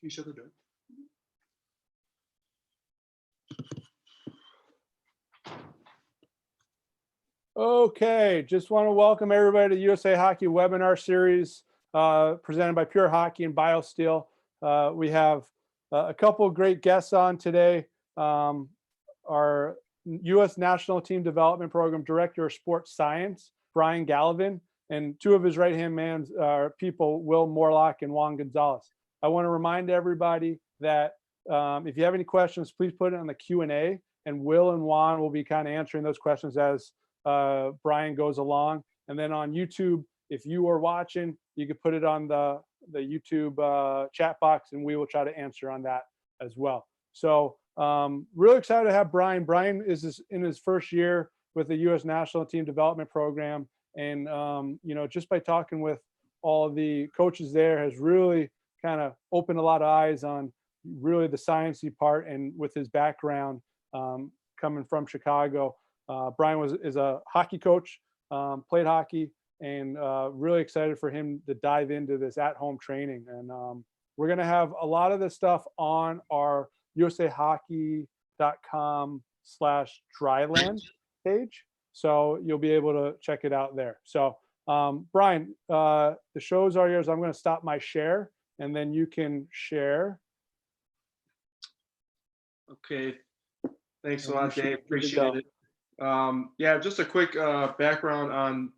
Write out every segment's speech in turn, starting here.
you shut the door? Okay, just want to welcome everybody to the USA Hockey webinar series presented by Pure Hockey and BioSteel. We have a couple of great guests on today. Our U.S. National Team Development Program Director of Sports Science, Brian Galivan, and two of his right-hand man people, Will Morlock and Juan Gonzalez. I want to remind everybody that if you have any questions, please put it in the Q&A, and Will and Juan will be kind of answering those questions as Brian goes along. And then on YouTube, if you are watching, you can put it on the YouTube chat box, and we will try to answer on that as well. So really excited to have Brian. Brian is in his first year with the U.S. National Team Development Program. And, you know, just by talking with all of the coaches there has really kind of opened a lot of eyes on really the sciencey part. And with his background coming from Chicago, Brian is a hockey coach, played hockey, and really excited for him to dive into this at-home training. And we're going to have a lot of this stuff on our usahockey.com/dryland page. So you'll be able to check it out there. So Brian, the shows are yours. I'm going to stop my share, and then you can share. Okay. Thanks a lot, Dave. Appreciate it. Yeah, just a quick background on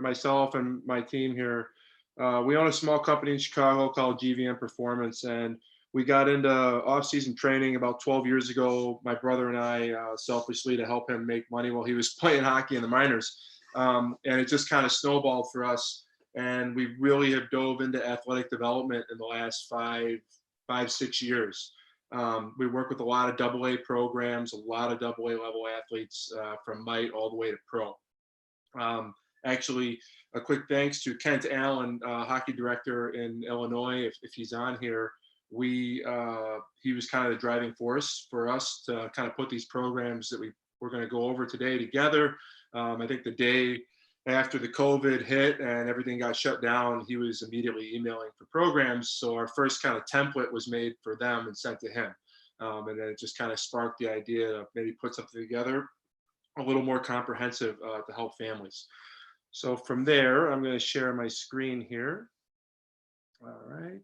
myself and my team here. We own a small company in Chicago called GVM Performance, and we got into off-season training about 12 years ago. My brother and I, selfishly, to help him make money while he was playing hockey in the minors, and it just kind of snowballed for us. And we really have dove into athletic development in the last five, 6 years. We work with a lot of AA programs, a lot of AA level athletes from mite all the way to pro. Actually, a quick thanks to Kent Allen, hockey director in Illinois, if he's on here. He was kind of the driving force for us to kind of put these programs that we're going to go over today together. I think the day after the COVID hit and everything got shut down, he was immediately emailing for programs. So our first kind of template was made for them and sent to him. And then it just kind of sparked the idea to maybe put something together a little more comprehensive to help families. So from there, I'm going to share my screen here. All right.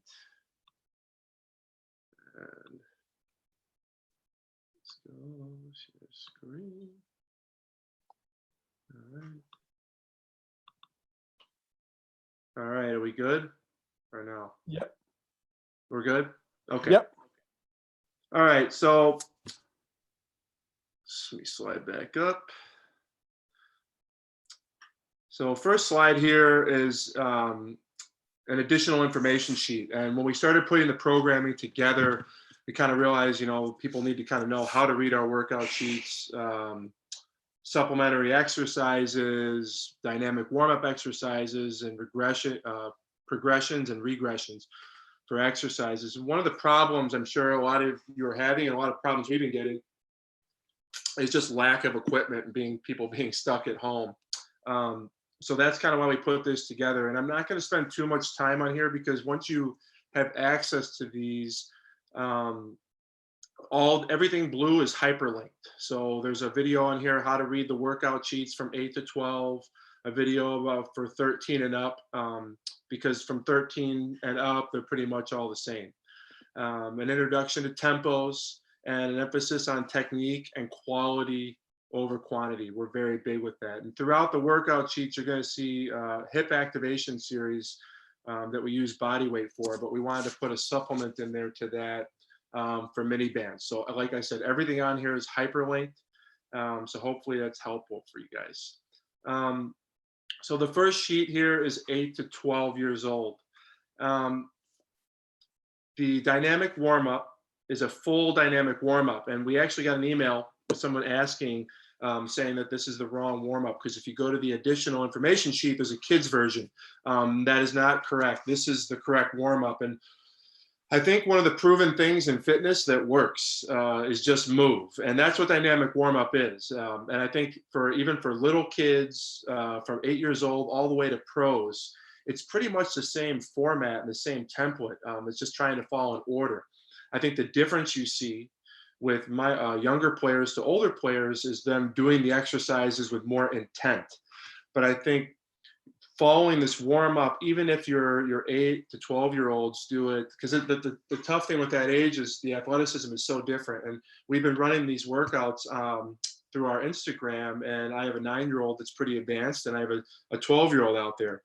And let's go share screen. All right. All right, are we good or no? Yep. We're good? Okay. Yep. All right, so let me slide back up. So first slide here is an additional information sheet. And when we started putting the programming together, we kind of realized, you know, people need to kind of know how to read our workout sheets, supplementary exercises, dynamic warm-up exercises, and progressions and regressions for exercises. And one of the problems I'm sure a lot of you are having, and a lot of problems we've been getting, is just lack of equipment and people being stuck at home. So that's kind of why we put this together. And I'm not going to spend too much time on here, because once you have access to these, everything blue is hyperlinked. So there's a video on here how to read the workout sheets from 8 to 12, a video for 13 and up, because from 13 and up they're pretty much all the same. An introduction to tempos and an emphasis on technique and quality over quantity. We're very big with that. And throughout the workout sheets, you're going to see hip activation series that we use body weight for, but we wanted to put a supplement in there to that for mini bands. So like I said, everything on here is hyperlinked. So hopefully that's helpful for you guys. So the first sheet here is 8 to 12 years old. The dynamic warm-up is a full dynamic warm-up. And we actually got an email with someone asking, saying that this is the wrong warm-up, because if you go to the additional information sheet, there's a kid's version. That is not correct. This is the correct warm-up. And I think one of the proven things in fitness that works is just move. And that's what dynamic warm-up is. And I think even for little kids from 8 years old all the way to pros, it's pretty much the same format and the same template. It's just trying to follow an order. I think the difference you see with my younger players to older players is them doing the exercises with more intent. But I think following this warm up, even if your 8 to 12-year-olds do it, because the tough thing with that age is the athleticism is so different. And we've been running these workouts through our Instagram, and I have a 9-year-old that's pretty advanced, and I have a 12-year-old out there.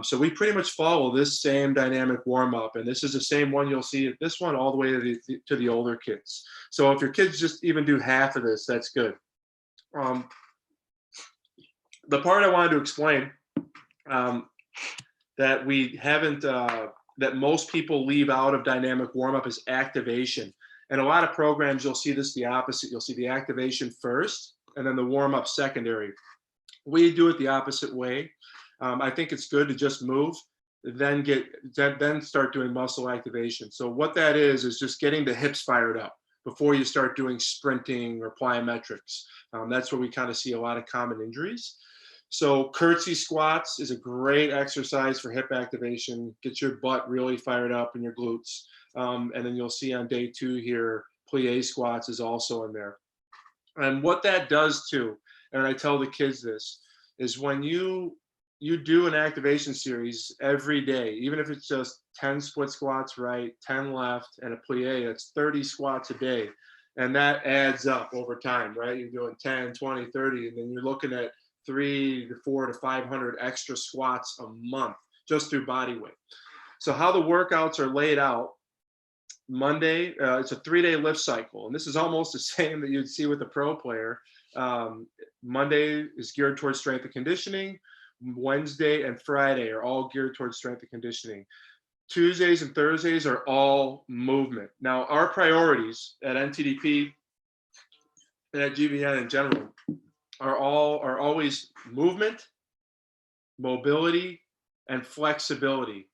So we pretty much follow this same dynamic warm up, and this is the same one you'll see at this one all the way to the older kids. So if your kids just even do half of this, that's good. The part I wanted to explain that we haven't, that most people leave out of dynamic warm up is activation. And a lot of programs, you'll see this the opposite. You'll see the activation first and then the warm up secondary. We do it the opposite way. I think it's good to just move, then start doing muscle activation. So what that is just getting the hips fired up before you start doing sprinting or plyometrics. That's where we kind of see a lot of common injuries. So curtsy squats is a great exercise for hip activation. Get your butt really fired up in your glutes. And then you'll see on day 2 here, plie squats is also in there. And what that does too, and I tell the kids this, is when you do an activation series every day, even if it's just 10 split squats right, 10 left, and a plie, that's 30 squats a day. And that adds up over time, right? You're doing 10, 20, 30, and then you're looking at 300 to 400 to 500 extra squats a month just through body weight. So how the workouts are laid out, Monday, it's a 3-day lift cycle. And this is almost the same that you'd see with a pro player. Monday is geared towards strength and conditioning. Wednesday and Friday are all geared towards strength and conditioning. Tuesdays and Thursdays are all movement. Now, our priorities at NTDP and at GVN in general are always movement, mobility, and flexibility.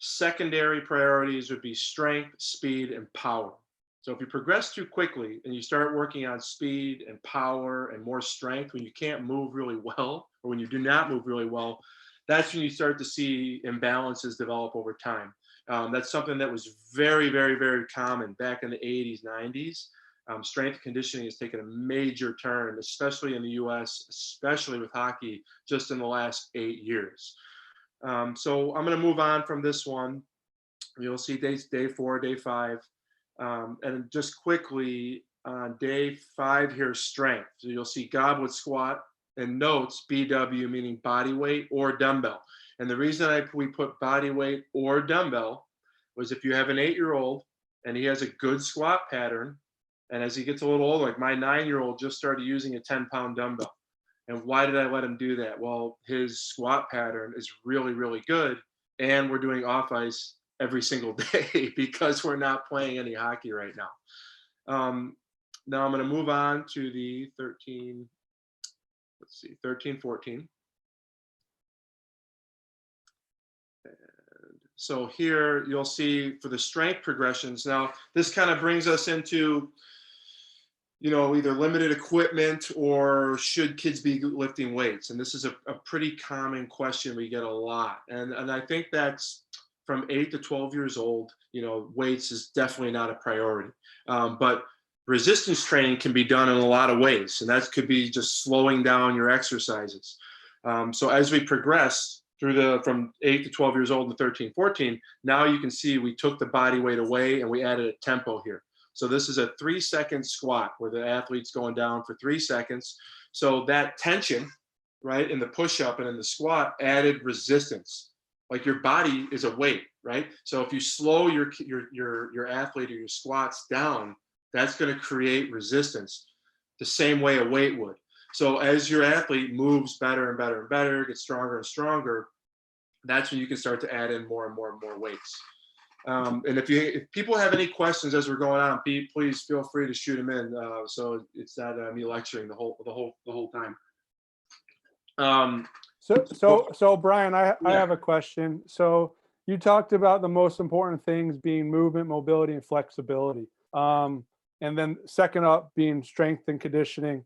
Secondary priorities would be strength, speed, and power. So if you progress too quickly and you start working on speed and power and more strength when you can't move really well, or when you do not move really well, that's when you start to see imbalances develop over time. That's something that was very, very, very common back in the 80s, 90s. Strength and conditioning has taken a major turn, especially in the US, especially with hockey, just in the last 8 years. So I'm going to move on from this one. You'll see day 4, day 5. And just quickly on day 5 here, strength. So you'll see goblet squat and notes BW, meaning body weight or dumbbell. And the reason we put body weight or dumbbell was if you have an 8-year-old and he has a good squat pattern, and as he gets a little older, like my 9-year-old just started using a 10-pound dumbbell. And why did I let him do that? Well, his squat pattern is really, really good. And we're doing off ice every single day because we're not playing any hockey right now. Now I'm going to move on to the 13, 14. And so here you'll see for the strength progressions. Now this kind of brings us into, either limited equipment or should kids be lifting weights? And this is a pretty common question we get a lot. And I think that's from 8 to 12 years old, weights is definitely not a priority. But resistance training can be done in a lot of ways. And that could be just slowing down your exercises. So as we progress through from 8 to 12 years old and 13, 14, now you can see we took the body weight away and we added a tempo here. So this is a 3-second squat where the athlete's going down for 3 seconds. So that tension, right, in the push-up and in the squat added resistance. Like your body is a weight, right? So if you slow your athlete or your squats down, that's going to create resistance the same way a weight would. So as your athlete moves better and better and better, gets stronger and stronger, that's when you can start to add in more and more and more weights. And if people have any questions as we're going on, please feel free to shoot them in. So it's not me lecturing the whole time. So Brian, I have a question. So you talked about the most important things being movement, mobility, and flexibility. And then second up being strength and conditioning.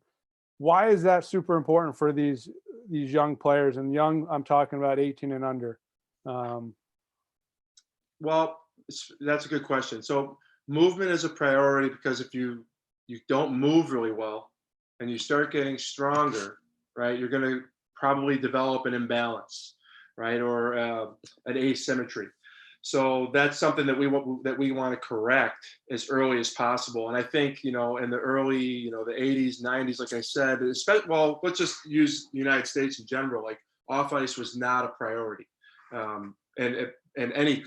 Why is that super important for these young players? And young, I'm talking about 18 and under. Um, Well, that's a good question. So movement is a priority because if you don't move really well and you start getting stronger, right, you're going to probably develop an imbalance, right, or an asymmetry. So that's something that we want to correct as early as possible. And I think in the early the 80s, 90s, like I said, well, let's just use the United States in general. Like off ice was not a priority. And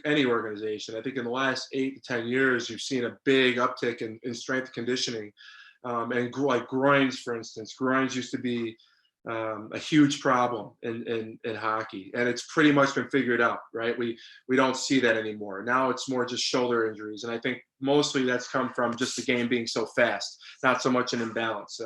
any organization. I think in the last 8 to 10 years, you've seen a big uptick in strength conditioning, and like groins, for instance. Groins used to be a huge problem in hockey, and it's pretty much been figured out, right? We don't see that anymore. Now it's more just shoulder injuries, and I think mostly that's come from just the game being so fast, not so much an imbalance.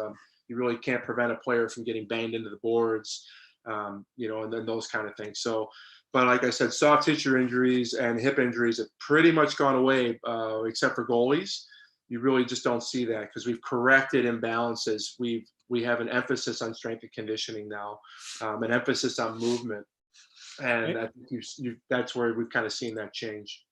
You really can't prevent a player from getting banged into the boards, and then those kind of things. So, but like I said, soft tissue injuries and hip injuries have pretty much gone away, except for goalies. You really just don't see that because we've corrected imbalances. We have an emphasis on strength and conditioning now, an emphasis on movement, and I think that's where we've kind of seen that change.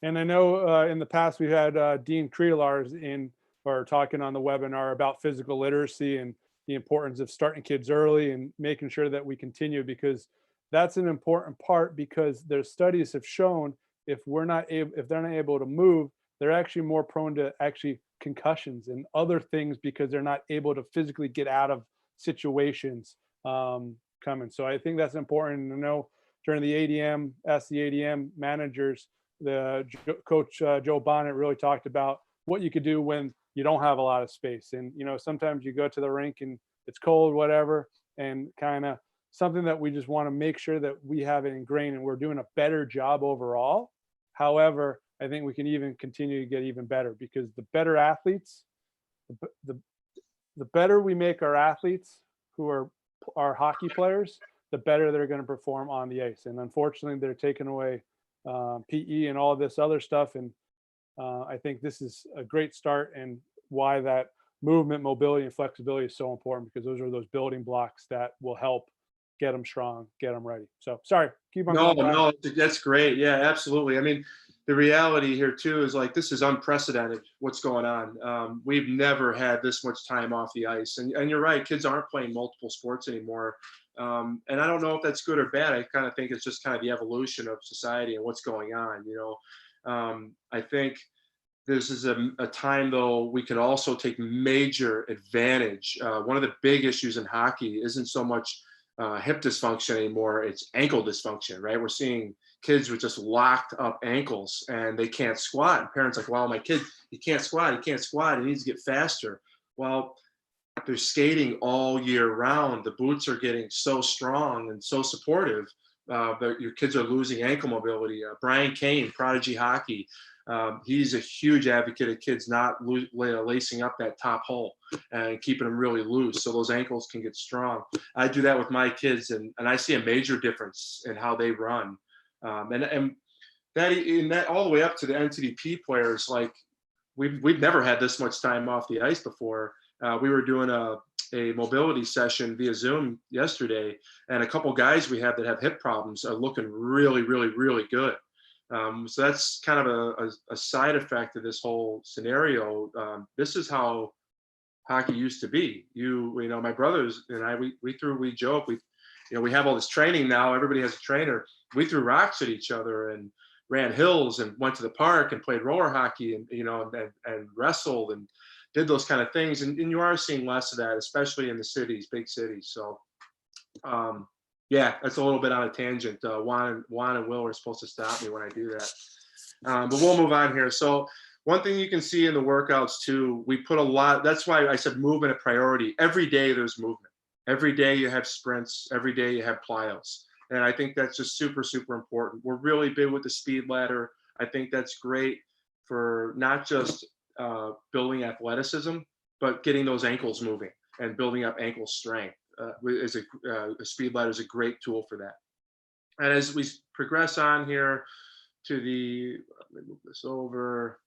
and I know in the past we've had Dean Creelars in or talking on the webinar about physical literacy and the importance of starting kids early and making sure that we continue, because that's an important part, because their studies have shown if they're not able to move, they're actually more prone to actually concussions and other things because they're not able to physically get out of situations coming. So I think that's important to know. During the ADM, ask the ADM managers, coach Joe Bonnet really talked about what you could do when you don't have a lot of space. And sometimes you go to the rink and it's cold, whatever, and kind of something that we just want to make sure that we have it ingrained and we're doing a better job overall. However, I think we can even continue to get even better, because the better athletes, the, the better we make our athletes who are our hockey players, the better they're going to perform on the ice. And unfortunately, they're taking away PE and all this other stuff. And I think this is a great start, and why that movement, mobility, and flexibility is so important, because those are those building blocks that will help get them strong, get them ready. So sorry, keep on No, going. Brian. no, that's great. Yeah, absolutely. I mean, the reality here too is like this is unprecedented. What's going on? We've never had this much time off the ice, and you're right. Kids aren't playing multiple sports anymore, and I don't know if that's good or bad. I kind of think it's just kind of the evolution of society and what's going on. I think this is a time though we can also take major advantage. One of the big issues in hockey isn't so much hip dysfunction anymore, it's ankle dysfunction, right? We're seeing kids with just locked up ankles and they can't squat, and parents like, well, my kid, he can't squat, he needs to get faster. Well, they're skating all year round, the boots are getting so strong and so supportive that your kids are losing ankle mobility. Brian Kane, Prodigy Hockey, he's a huge advocate of kids not lacing up that top hole and keeping them really loose so those ankles can get strong. I do that with my kids, and I see a major difference in how they run. And that all the way up to the NTDP players, like we've never had this much time off the ice before. We were doing a mobility session via Zoom yesterday, and a couple guys we have that have hip problems are looking really, really, really good. So that's kind of a side effect of this whole scenario. This is how hockey used to be. My brothers and I, we joke, we have all this training now. Everybody has a trainer. We threw rocks at each other and ran hills and went to the park and played roller hockey and wrestled and did those kind of things. And you are seeing less of that, especially in the cities, big cities. So, yeah, that's a little bit on a tangent. Juan and Will are supposed to stop me when I do that. But we'll move on here. So one thing you can see in the workouts too, we put a lot, that's why I said movement a priority. Every day there's movement. Every day you have sprints. Every day you have plyos. And I think that's just super, super important. We're really big with the speed ladder. I think that's great for not just building athleticism, but getting those ankles moving and building up ankle strength. A speed ladder is a great tool for that. And as we progress on here to let me move this over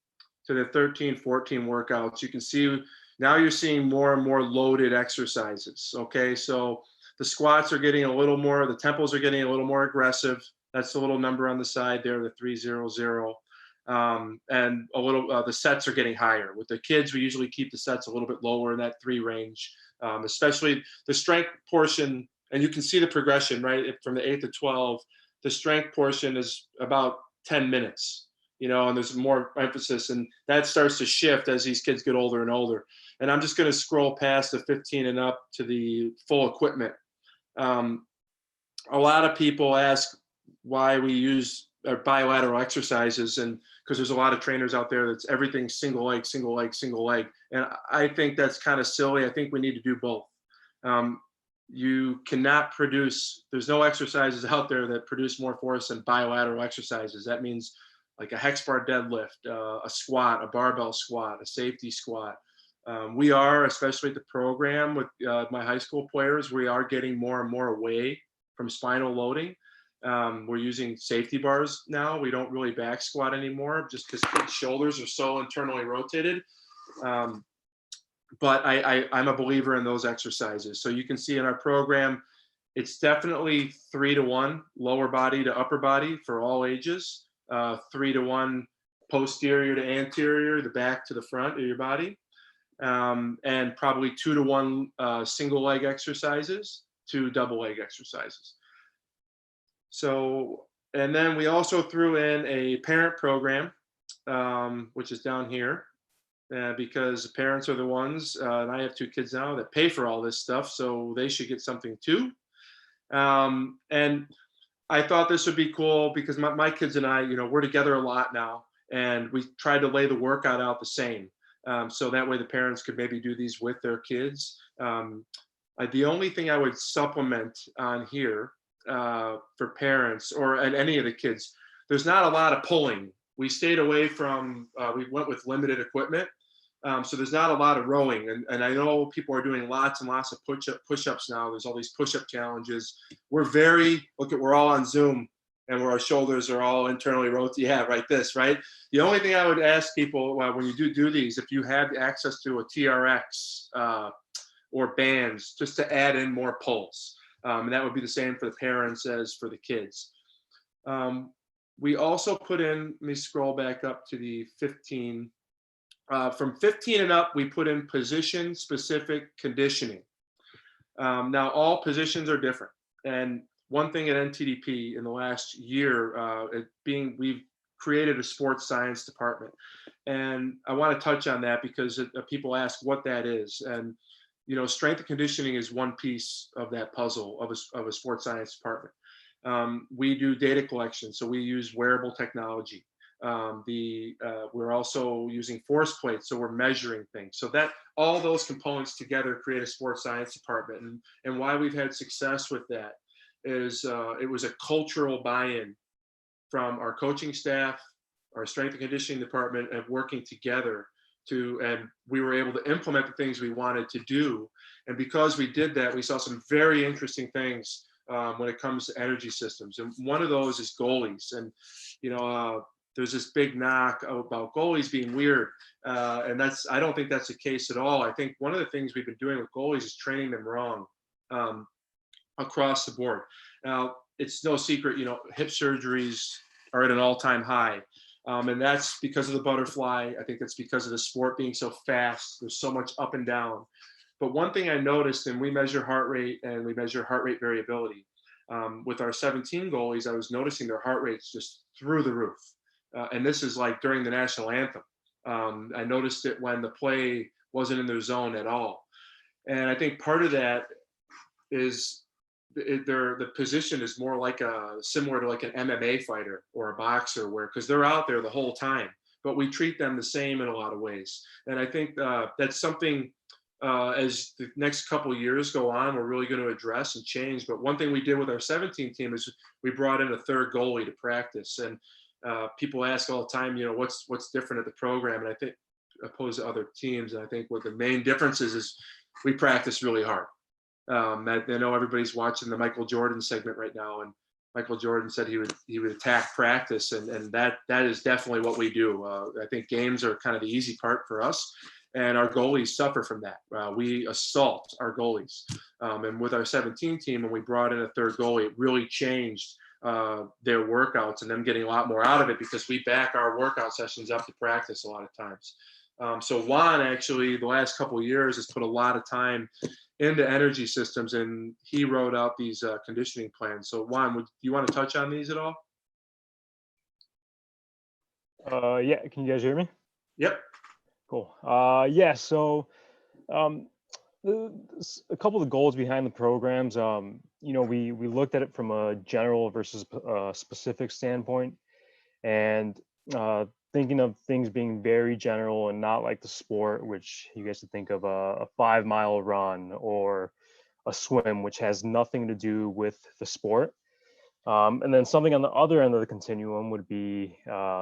to the 13, 14 workouts, you can see now you're seeing more and more loaded exercises. Okay, so the squats are getting a little more, the tempos are getting a little more aggressive. That's the little number on the side there, the 300. And a little, the sets are getting higher. With the kids, we usually keep the sets a little bit lower in that 3 range, especially the strength portion. And you can see the progression, right? From the 8 to 12, the strength portion is about 10 minutes, and there's more emphasis. And that starts to shift as these kids get older and older. And I'm just going to scroll past the 15 and up to the full equipment. A lot of people ask why we use bilateral exercises, and because there's a lot of trainers out there that's everything single leg, single leg, single leg. And I think that's kind of silly. I think we need to do both. You cannot produce, there's no exercises out there that produce more force than bilateral exercises. That means like a hex bar deadlift, a squat, a barbell squat, a safety squat. We are, especially at the program with my high school players, we are getting more and more away from spinal loading. We're using safety bars now. We don't really back squat anymore just because kids' shoulders are so internally rotated. But I'm a believer in those exercises. So you can see in our program, it's definitely 3-to-1 lower body to upper body for all ages, 3-to-1 posterior to anterior, the back to the front of your body, and probably 2-to-1 single leg exercises, 2 double leg exercises. So, and then we also threw in a parent program, which is down here. Because the parents are the ones, and I have 2 kids now, that pay for all this stuff, so they should get something too. And I thought this would be cool because my kids and I, we're together a lot now, and we tried to lay the workout out the same. So that way the parents could maybe do these with their kids. The only thing I would supplement on here for parents and any of the kids, there's not a lot of pulling. We stayed away from, we went with limited equipment. So there's not a lot of rowing. And I know people are doing lots and lots of push-ups now. There's all these push-up challenges. We're all on Zoom and where our shoulders are all internally rotated. Yeah, right, right? The only thing I would ask people when you do these, if you have access to a TRX or bands, just to add in more pulls. And that would be the same for the parents as for the kids. We also put in, let me scroll back up to the 15. From 15 and up, we put in position-specific conditioning. Now, all positions are different. And one thing at NTDP in the last year, we've created a sports science department. And I want to touch on that because people ask what that is. And, strength and conditioning is one piece of that puzzle of a sports science department. We do data collection, so we use wearable technology. We're also using force plates, so we're measuring things. So that all those components together create a sports science department. And why we've had success with that is it was a cultural buy-in from our coaching staff, our strength and conditioning department, and working together and we were able to implement the things we wanted to do. And because we did that, we saw some very interesting things when it comes to energy systems. And one of those is Goalies. And, there's this big knock about Goalies being weird. And I don't think that's the case at all. I think one of the things we've been doing with Goalies is training them wrong across the board. Now, it's no secret, hip surgeries are at an all-time high. And that's because of the butterfly. I think that's because of the sport being so fast. There's so much up and down. But one thing I noticed, and we measure heart rate and we measure heart rate variability. With our 17 goalies, I was noticing their heart rates just through the roof. And this is like during the national anthem. I noticed it when the play wasn't in their zone at all. And I think part of that is the position is more like similar to like an MMA fighter or a boxer, because they're out there the whole time, but we treat them the same in a lot of ways. And I think that's something as the next couple of years go on, we're really going to address and change. But one thing we did with our 17 team is we brought in a third goalie to practice. And people ask all the time, what's different at the program? And I think opposed to other teams, and I think what the main difference is we practice really hard. I know everybody's watching the Michael Jordan segment right now, and Michael Jordan said he would attack practice, and that is definitely what we do. I think games are kind of the easy part for us, and our goalies suffer from that. We assault our goalies, and with our 17 team, when we brought in a third goalie, it really changed their workouts and them getting a lot more out of it, because we back our workout sessions up to practice a lot of times. So Juan actually the last couple of years has put a lot of time into energy systems, and he wrote out these conditioning plans. So Juan, do you want to touch on these at all? Yeah, can you guys hear me? Yep. Cool. Yeah, so um, a couple of the goals behind the programs, we looked at it from a general versus specific standpoint, and thinking of things being very general and not like the sport, which you guys would think of a 5 mile run or a swim, which has nothing to do with the sport. And then something on the other end of the continuum would be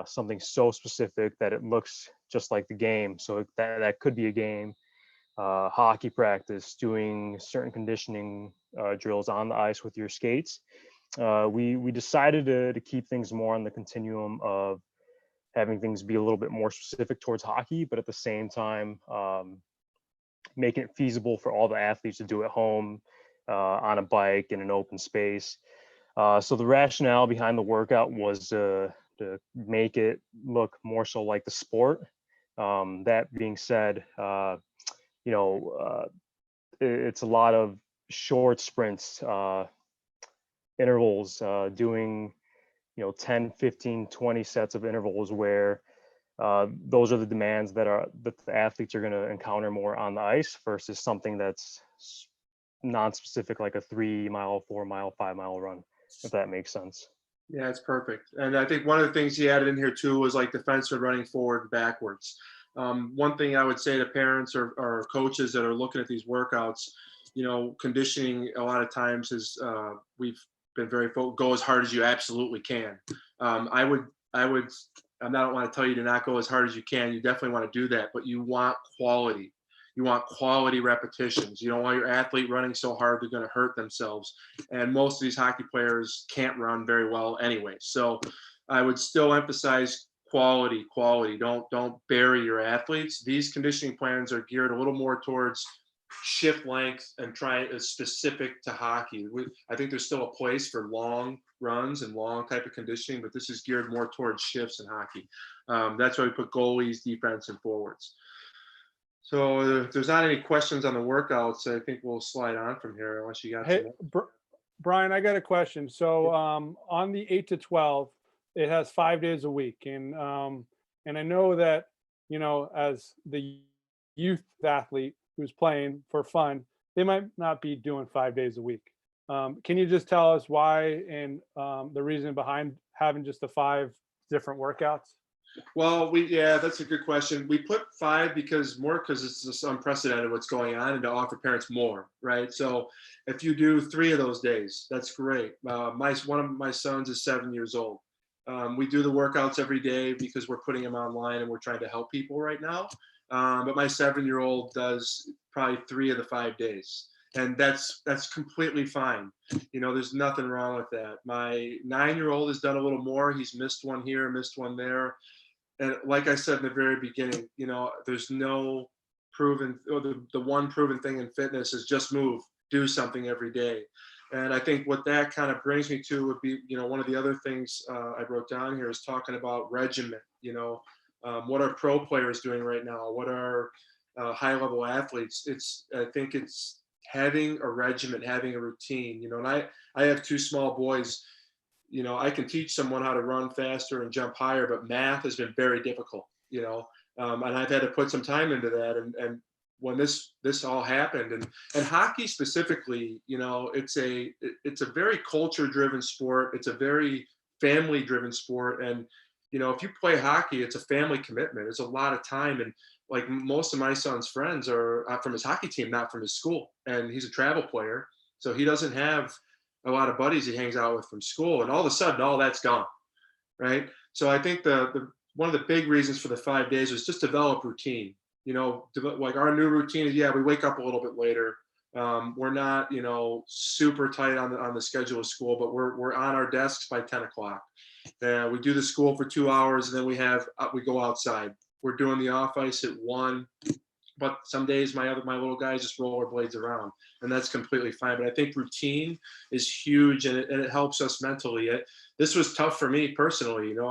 something so specific that it looks just like the game. So that could be a game, hockey practice, doing certain conditioning drills on the ice with your skates. We decided to keep things more on the continuum of having things be a little bit more specific towards hockey, but at the same time, making it feasible for all the athletes to do at home, on a bike in an open space. So the rationale behind the workout was to make it look more so like the sport. That being said, it's a lot of short sprints, intervals, doing 10, 15, 20 sets of intervals where those are the demands that the athletes are going to encounter more on the ice versus something that's non-specific, like a 3 mile, 4 mile, 5 mile run, if that makes sense. Yeah, it's perfect. And I think one of the things he added in here too was like defensemen running forward and backwards. One thing I would say to parents or coaches that are looking at these workouts, conditioning a lot of times is we've been very go as hard as you absolutely can. I don't want to tell you to not go as hard as you can. You definitely want to do that, but you want quality. You want quality repetitions. You don't want your athlete running so hard they're going to hurt themselves. And most of these hockey players can't run very well anyway. So I would still emphasize quality. Don't bury your athletes. These conditioning plans are geared a little more towards shift length and specific to hockey. I think there's still a place for long runs and long type of conditioning, but this is geared more towards shifts in hockey. That's why we put goalies, defense, and forwards. So if there's not any questions on the workouts, I think we'll slide on from here unless you got Hey, some. Brian, I got a question. So on the 8 to 12, it has 5 days a week. And I know that, as the youth athlete who's playing for fun, they might not be doing 5 days a week. Can you just tell us why and the reason behind having just the 5 different workouts? Well, that's a good question. We put 5 because it's just unprecedented what's going on, and to offer parents more, right? So if you do 3 of those days, that's great. One of my sons is 7 years old. We do the workouts every day because we're putting them online and we're trying to help people right now. But my 7-year-old does probably 3 of the 5 days. And that's completely fine. There's nothing wrong with that. My 9-year-old has done a little more. He's missed one here, missed one there. And like I said in the very beginning, there's no proven, or the one proven thing in fitness is just move, do something every day. And I think what that kind of brings me to would be, one of the other things I wrote down here is talking about regimen. What are pro players doing right now? What are high level athletes? I think it's having a regimen, having a routine, and I have 2 small boys. I can teach someone how to run faster and jump higher, but math has been very difficult, and I've had to put some time into that. And when this all happened, and hockey specifically, it's a very culture driven sport. It's a very family driven sport. And, if you play hockey, it's a family commitment. It's a lot of time. And like most of my son's friends are from his hockey team, not from his school. And he's a travel player. So he doesn't have a lot of buddies he hangs out with from school, and all of a sudden all that's gone, right? So I think the one of the big reasons for the 5 days was just develop routine. Like our new routine is, we wake up a little bit later. We're not super tight on the schedule of school, but we're on our desks by 10 o'clock. We do the school for 2 hours, and then we go outside. We're doing the off ice at 1. but some days my little guys just rollerblades around, and that's completely fine. But I think routine is huge, and it helps us mentally. This was tough for me personally. You know,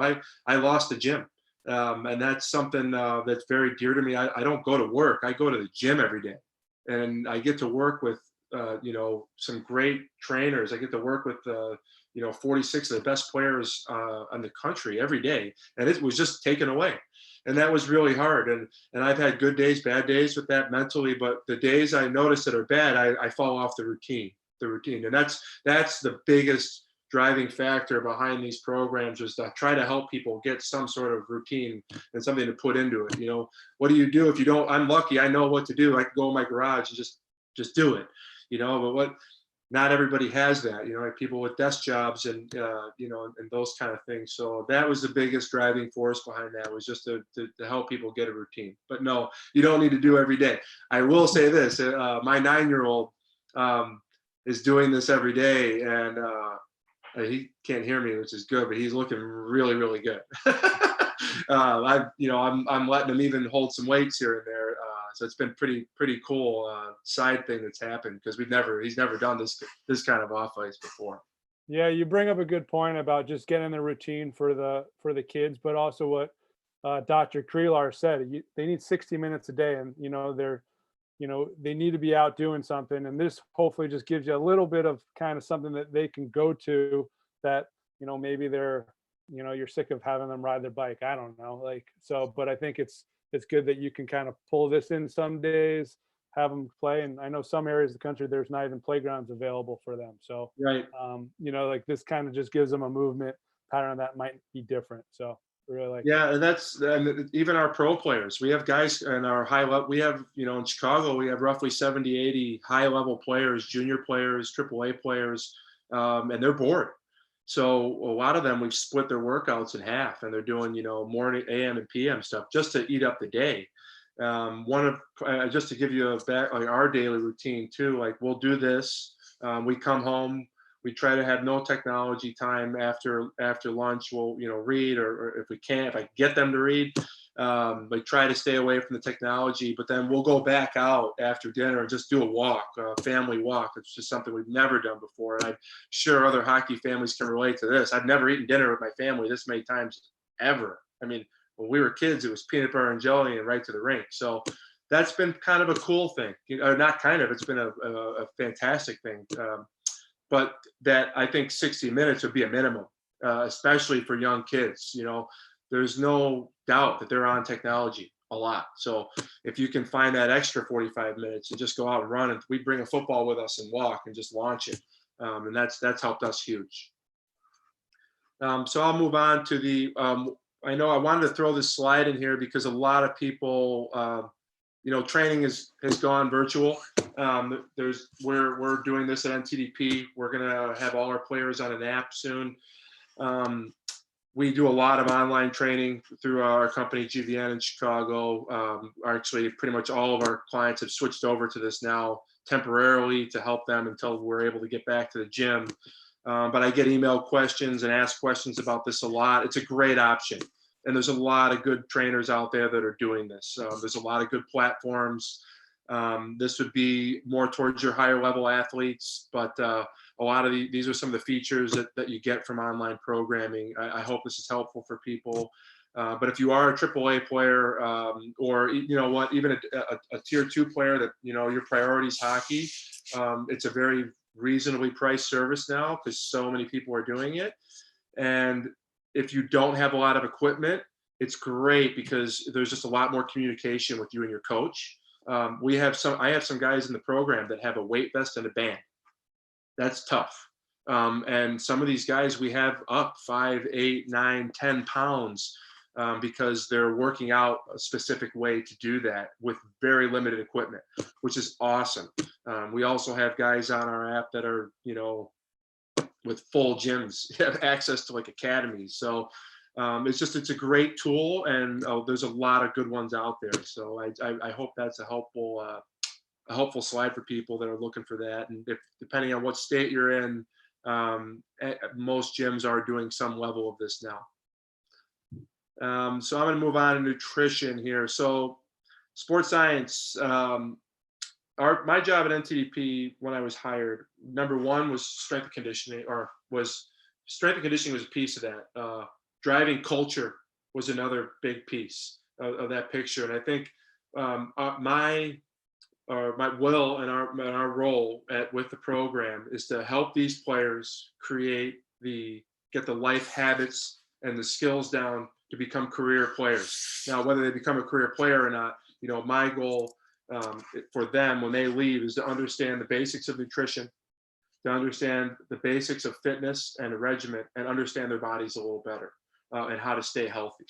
I lost the gym, and that's something that's very dear to me. I don't go to work. I go to the gym every day, and I get to work with you know, some great trainers. I get to work with you know, 46 of the best players in the country every day, and it was just taken away, and that was really hard. And I've had good days, bad days with that mentally, but the days I notice that are bad, I fall off the routine, and that's the biggest driving factor behind these programs, is to try to help people get some sort of routine and something to put into it. You know, what do you do if you don't? I'm lucky, I know what to do. I can go in my garage and just do it, you know. But what, not everybody has that, you know, like people with desk jobs and you know, and those kind of things. So that was the biggest driving force behind that, was just to help people get a routine. But no, you don't need to do every day. I will say this, my 9-year-old is doing this every day, and he can't hear me, which is good, but he's looking really, really good. I'm letting him even hold some weights here and there. So it's been pretty cool side thing that's happened, because he's never done this kind of off ice before. Yeah, you bring up a good point about just getting the routine for the kids, but also what Dr. Krueger said. They need 60 minutes a day, and you know they need to be out doing something. And this hopefully just gives you a little bit of kind of something that they can go to, that maybe they're you're sick of having them ride their bike. I don't know, like, so. But I think it's good that you can kind of pull this in some days, have them play. And I know some areas of the country, there's not even playgrounds available for them. So, Right. like this kind of just gives them a movement pattern that might be different. So really like, Yeah, and even our pro players. We have guys in our high level. We have, in Chicago, we have roughly 70, 80 high level players, junior players, AAA players, and they're bored. So a lot of them, we've split their workouts in half, and they're doing, morning AM and PM stuff just to eat up the day. Just to give you like our daily routine too, like we'll do this. We come home, we try to have no technology time after lunch. We'll read, or if I get them to read, like try to stay away from the technology. But then we'll go back out after dinner and just do a walk, a family walk. It's just something we've never done before, and I'm sure other hockey families can relate to this. I've never eaten dinner with my family this many times ever. I mean, when we were kids, it was peanut butter and jelly and right to the rink. So that's been kind of a cool thing, not kind of. It's been a fantastic thing. But that, I think 60 minutes would be a minimum, especially for young kids. There's no doubt that they're on technology a lot. So if you can find that extra 45 minutes and just go out and run, and we bring a football with us and walk and just launch it. And that's helped us huge. So I'll move on to the, I know I wanted to throw this slide in here because a lot of people, training has gone virtual. We're doing this at NTDP. We're gonna have all our players on an app soon. We do a lot of online training through our company GVN in Chicago. Actually, pretty much all of our clients have switched over to this now temporarily to help them until we're able to get back to the gym. But I get email questions and ask questions about this a lot. It's a great option. And there's a lot of good trainers out there that are doing this. There's a lot of good platforms. This would be more towards your higher level athletes, but a lot of these are some of the features that you get from online programming. I hope this is helpful for people. But if you are a AAA player, or even a tier 2 player that, your priority is hockey, it's a very reasonably priced service now because so many people are doing it. And if you don't have a lot of equipment, it's great because there's just a lot more communication with you and your coach. I have some guys in the program that have a weight vest and a band. That's tough. And some of these guys we have up 5, 8, 9, 10 pounds because they're working out a specific way to do that with very limited equipment, which is awesome. We also have guys on our app that are, with full gyms, have access to like academies. So it's a great tool, and there's a lot of good ones out there. So I hope that's a helpful slide for people that are looking for that. And depending on what state you're in, most gyms are doing some level of this now. So I'm going to move on to nutrition here. So Sports science. My job at NTDP when I was hired, number one was strength and conditioning, strength and conditioning was a piece of that. Driving culture was another big piece of that picture. And I think my will and our role with the program is to help these players get the life habits and the skills down to become career players. Now, whether they become a career player or not, my goal for them when they leave is to understand the basics of nutrition, to understand the basics of fitness and a regimen, and understand their bodies a little better and how to stay healthy.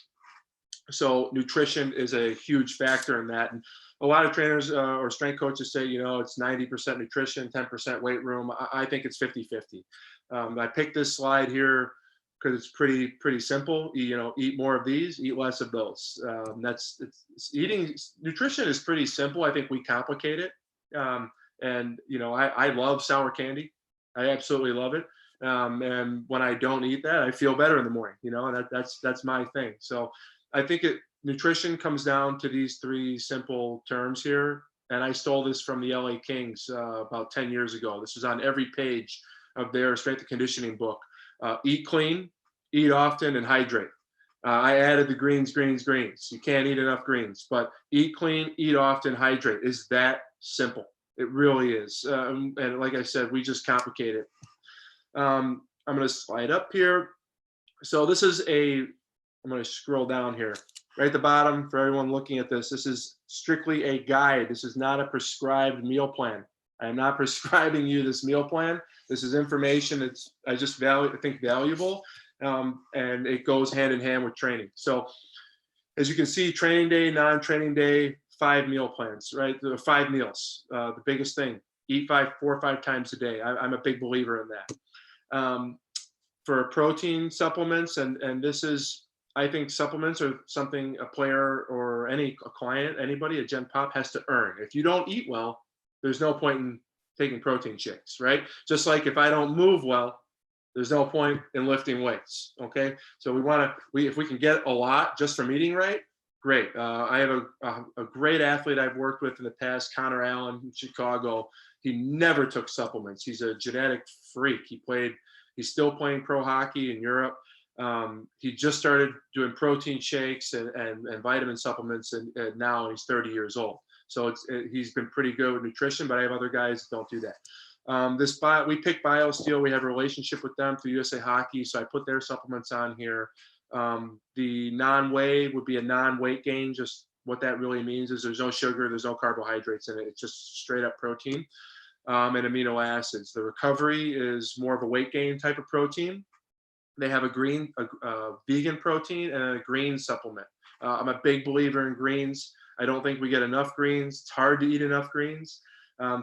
So nutrition is a huge factor in that. And a lot of trainers or strength coaches say, it's 90% nutrition, 10% weight room. I think it's 50-50. I picked this slide here because it's pretty simple. Eat more of these, eat less of those. Nutrition is pretty simple. I think we complicate it. I love sour candy. I absolutely love it. And when I don't eat that, I feel better in the morning, and that's my thing. So I think nutrition comes down to these three simple terms here. And I stole this from the LA Kings about 10 years ago. This was on every page of their strength and conditioning book. Eat clean, eat often, and hydrate. I added the greens. You can't eat enough greens, but eat clean, eat often, hydrate. Is that simple? It really is. And like I said, we just complicate it. I'm going to slide up here. So this is I'm going to scroll down here. Right at the bottom, for everyone looking at this is strictly a guide. This is not a prescribed meal plan. I am not prescribing you this meal plan. This is information I think valuable, and it goes hand in hand with training. So as you can see, training day, non-training day, 5 meal plans, right? The 5 meals, the biggest thing, eat 4 or 5 times a day. I'm a big believer in that. For protein supplements, and this is, I think supplements are something a player or a client, anybody, a Gen Pop has to earn. If you don't eat well, there's no point in taking protein shakes, right? Just like if I don't move well, there's no point in lifting weights, okay? So if we can get a lot just from eating right, great. I have a great athlete I've worked with in the past, Connor Allen in Chicago. He never took supplements. He's a genetic freak. He's still playing pro hockey in Europe. He just started doing protein shakes and vitamin supplements, and now he's 30 years old. So he's been pretty good with nutrition, but I have other guys that don't do that. We picked BioSteel. We have a relationship with them through USA Hockey, so I put their supplements on here. The non-whey would be a non-weight gain. Just what that really means is there's no sugar, there's no carbohydrates in it. It's just straight up protein and amino acids. The recovery is more of a weight gain type of protein. They have a vegan protein and a green supplement. I'm a big believer in greens. I don't think we get enough greens. It's hard to eat enough greens.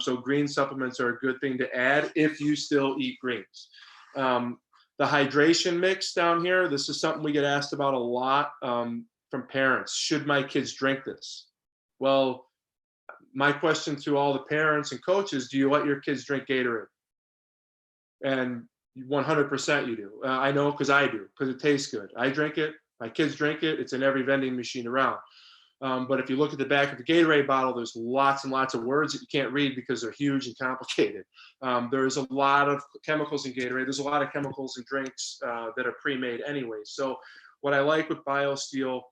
So green supplements are a good thing to add if you still eat greens. The hydration mix down here, this is something we get asked about a lot from parents. Should my kids drink this? Well, my question to all the parents and coaches, do you let your kids drink Gatorade? And 100% you do. I know because I do, because it tastes good. I drink it. My kids drink it. It's in every vending machine around. But if you look at the back of the Gatorade bottle, there's lots and lots of words that you can't read because they're huge and complicated. There's a lot of chemicals in Gatorade. There's a lot of chemicals in drinks that are pre-made anyway. So what I like with BioSteel,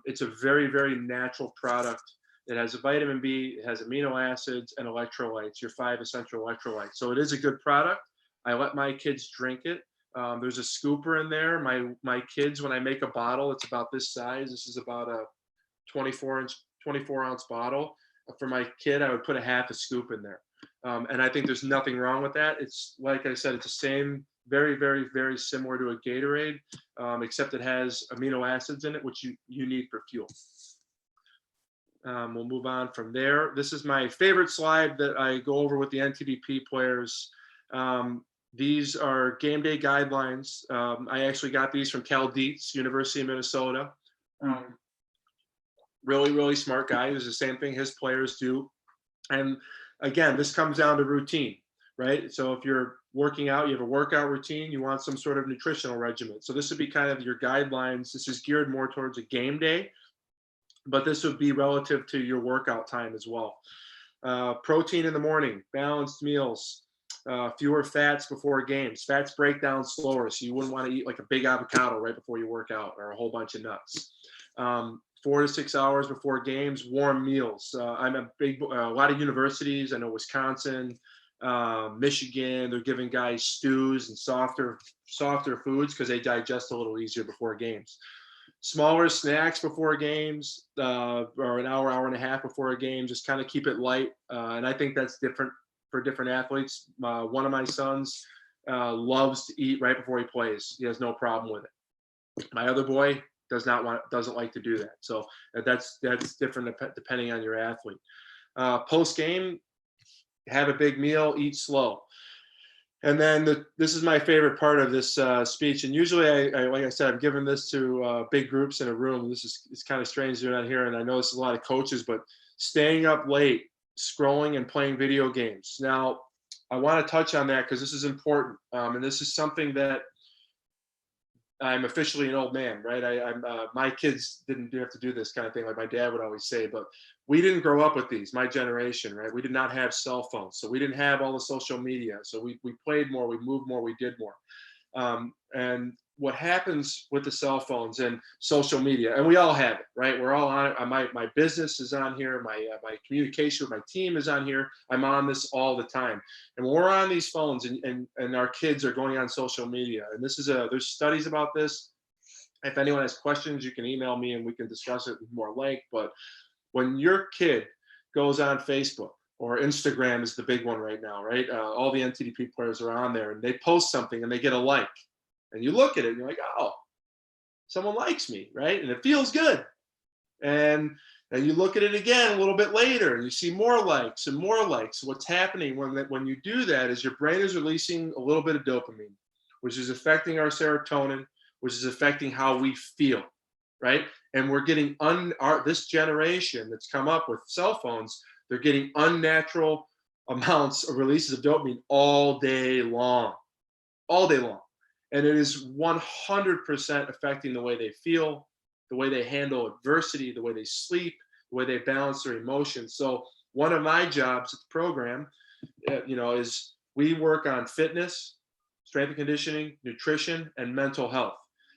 it's a very, very natural product. It has a vitamin B, it has amino acids and electrolytes, your 5 essential electrolytes. So it is a good product. I let my kids drink it. There's a scooper in there. My kids, when I make a bottle, it's about this size. This is about a 24-ounce bottle. For my kid, I would put a half a scoop in there. And I think there's nothing wrong with that. It's like I said, it's the same, very, very, very similar to a Gatorade, except it has amino acids in it, which you need for fuel. We'll move on from there. This is my favorite slide that I go over with the NTDP players. These are game day guidelines. I actually got these from Cal Dietz, University of Minnesota. Really, really smart guy. He does the same thing his players do. And again, this comes down to routine, right? So if you're working out, you have a workout routine, you want some sort of nutritional regimen. So this would be kind of your guidelines. This is geared more towards a game day. but this would be relative to your workout time as well. Protein in the morning, balanced meals, fewer fats before games. Fats break down slower, so you wouldn't want to eat like a big avocado right before you work out, or a whole bunch of nuts. 4 to 6 hours before games, warm meals. I'm a lot of universities, I know Wisconsin, Michigan, they're giving guys stews and softer foods because they digest a little easier before games. Smaller snacks before games, or an hour and a half before a game, just kind of keep it light. And I think that's different for different athletes. One of my sons loves to eat right before he plays. He has no problem with it. My other boy doesn't like to do that. So that's different depending on your athlete. Post game, have a big meal, eat slow. And then this is my favorite part of this speech. And usually, I like I said, I'm giving this to big groups in a room. It's kind of strange doing that here. And I know this is a lot of coaches, but staying up late, scrolling and playing video games. Now, I want to touch on that because this is important. And this is something that I'm officially an old man, right? My kids didn't have to do this kind of thing, like my dad would always say, but we didn't grow up with these, my generation, right? We did not have cell phones, so we didn't have all the social media. So we played more, we moved more, we did more. And what happens with the cell phones and social media, and we all have it, right? We're all on it. My business is on here. My communication with my team is on here. I'm on this all the time. And when we're on these phones and our kids are going on social media, and there's studies about this. If anyone has questions, you can email me and we can discuss it with more length. But when your kid goes on Facebook, or Instagram is the big one right now, right? All the NTDP players are on there and they post something and they get a like. And you look at it and you're like, oh, someone likes me, right? And it feels good. And then you look at it again a little bit later and you see more likes and more likes. What's happening when you do that is your brain is releasing a little bit of dopamine, which is affecting our serotonin, which is affecting how we feel, right? And we're getting this generation that's come up with cell phones, they're getting unnatural amounts of releases of dopamine all day long. And it is 100% affecting the way they feel, the way they handle adversity, the way they sleep, the way they balance their emotions. So one of my jobs at the program, is we work on fitness, strength and conditioning, nutrition, and mental health.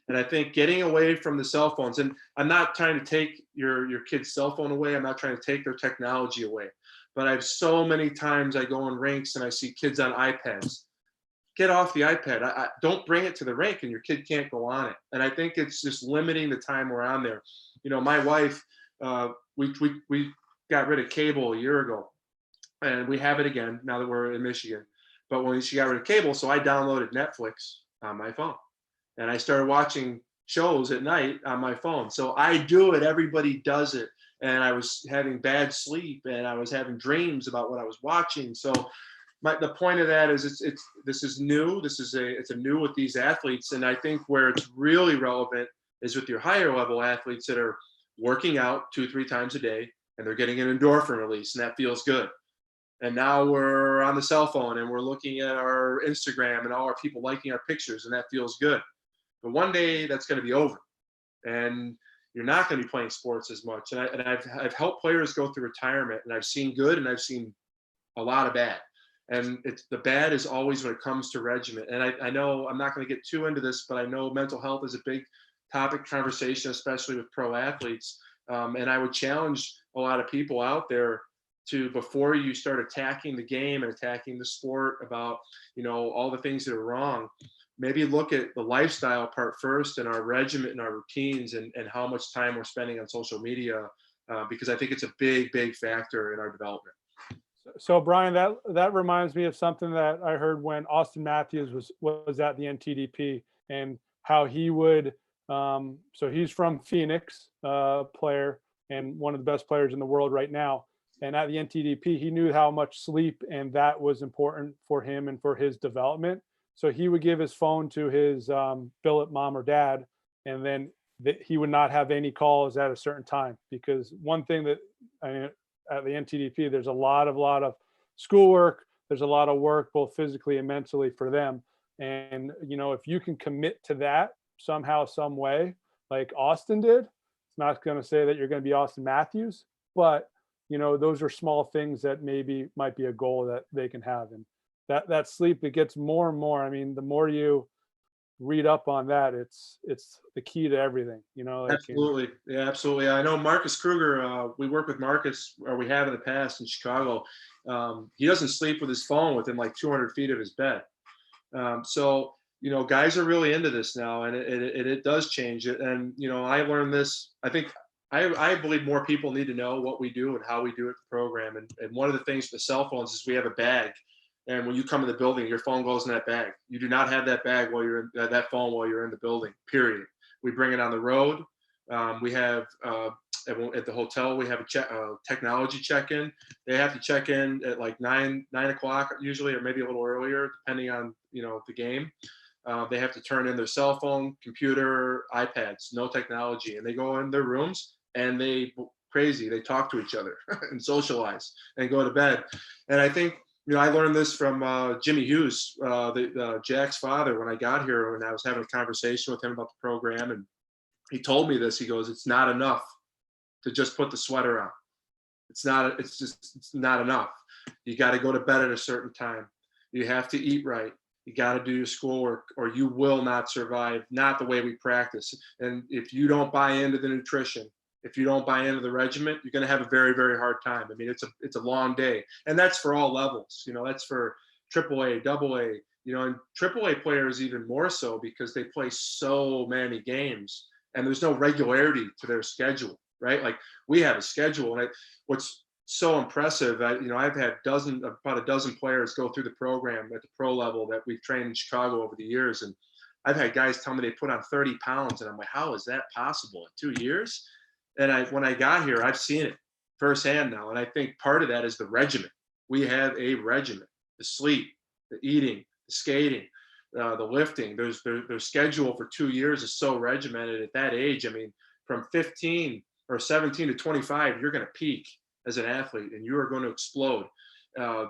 And I think getting away from the cell phones, and I'm not trying to take your kid's cell phone away. I'm not trying to take their technology away. But I've so many times I go in rinks and I see kids on iPads. Get off the iPad. I don't bring it to the rink and your kid can't go on it. And I think it's just limiting the time we're on there. My wife, we got rid of cable a year ago and we have it again now that we're in Michigan. But when she got rid of cable, so I downloaded Netflix on my phone and I started watching shows at night on my phone. So I do it. Everybody does it. And I was having bad sleep and I was having dreams about what I was watching. So the point of that is this is new. It's a new with these athletes. And I think where it's really relevant is with your higher level athletes that are working out 2-3 times a day and they're getting an endorphin release and that feels good. And now we're on the cell phone and we're looking at our Instagram and all our people liking our pictures and that feels good. But one day that's going to be over and you're not going to be playing sports as much. And I've helped players go through retirement and I've seen good and I've seen a lot of bad. And the bad is always when it comes to regimen. And I know I'm not going to get too into this, but I know mental health is a big topic conversation, especially with pro athletes. And I would challenge a lot of people out there to, before you start attacking the game and attacking the sport about, all the things that are wrong, maybe look at the lifestyle part first and our regimen and our routines and how much time we're spending on social media, because I think it's a big, big factor in our development. So Brian, that reminds me of something that I heard when Austin Matthews was at the NTDP and how he would, so he's from Phoenix, player and one of the best players in the world right now. And at the NTDP, he knew how much sleep and that was important for him and for his development. So he would give his phone to his billet mom or dad, and then he would not have any calls at a certain time, because one thing that at the NTDP, there's a lot of schoolwork. There's a lot of work, both physically and mentally for them. And, if you can commit to that somehow, some way, like Austin did, It's not going to say that you're going to be Austin Matthews, but those are small things that maybe might be a goal that they can have. And that sleep, it gets more and more. I mean, the more you read up on that, it's the key to everything, Absolutely. Yeah, absolutely. I know Marcus Krueger, we work with Marcus, or we have in the past in Chicago. He doesn't sleep with his phone within like 200 feet of his bed. So, guys are really into this now, and it does change it. And, I learned this, I believe more people need to know what we do and how we do it, the program. And one of the things for the cell phones is we have a bag. And when you come in the building, your phone goes in that bag. You do not have that bag while you're in that phone while you're in the building, period. We bring it on the road. We have at the hotel, we have a technology check-in. They have to check in at like 9 o'clock usually, or maybe a little earlier, depending on the game. They have to turn in their cell phone, computer, iPads, no technology, and they go in their rooms and they talk to each other and socialize and go to bed. And I think I learned this from Jimmy Hughes, Jack's father, when I got here, and I was having a conversation with him about the program, and he told me this. He goes, "It's not enough to just put the sweater on. It's not enough. You got to go to bed at a certain time. You have to eat right. You got to do your schoolwork, or you will not survive. Not the way we practice. And if you don't buy into the nutrition, if you don't buy into the regiment, you're going to have a very, very hard time. I mean, it's a long day, and that's for all levels. That's for AAA, AA. And AAA players even more so because they play so many games, and there's no regularity to their schedule, right? Like we have a schedule, and what's so impressive, I've had about a dozen players go through the program at the pro level that we've trained in Chicago over the years, and I've had guys tell me they put on 30 pounds, and I'm like, how is that possible in 2 years? And when I got here, I've seen it firsthand now. And I think part of that is the regimen. We have a regimen: the sleep, the eating, the skating, the lifting. Their schedule for 2 years is so regimented at that age. I mean, from 15 or 17 to 25, you're going to peak as an athlete and you are going to explode.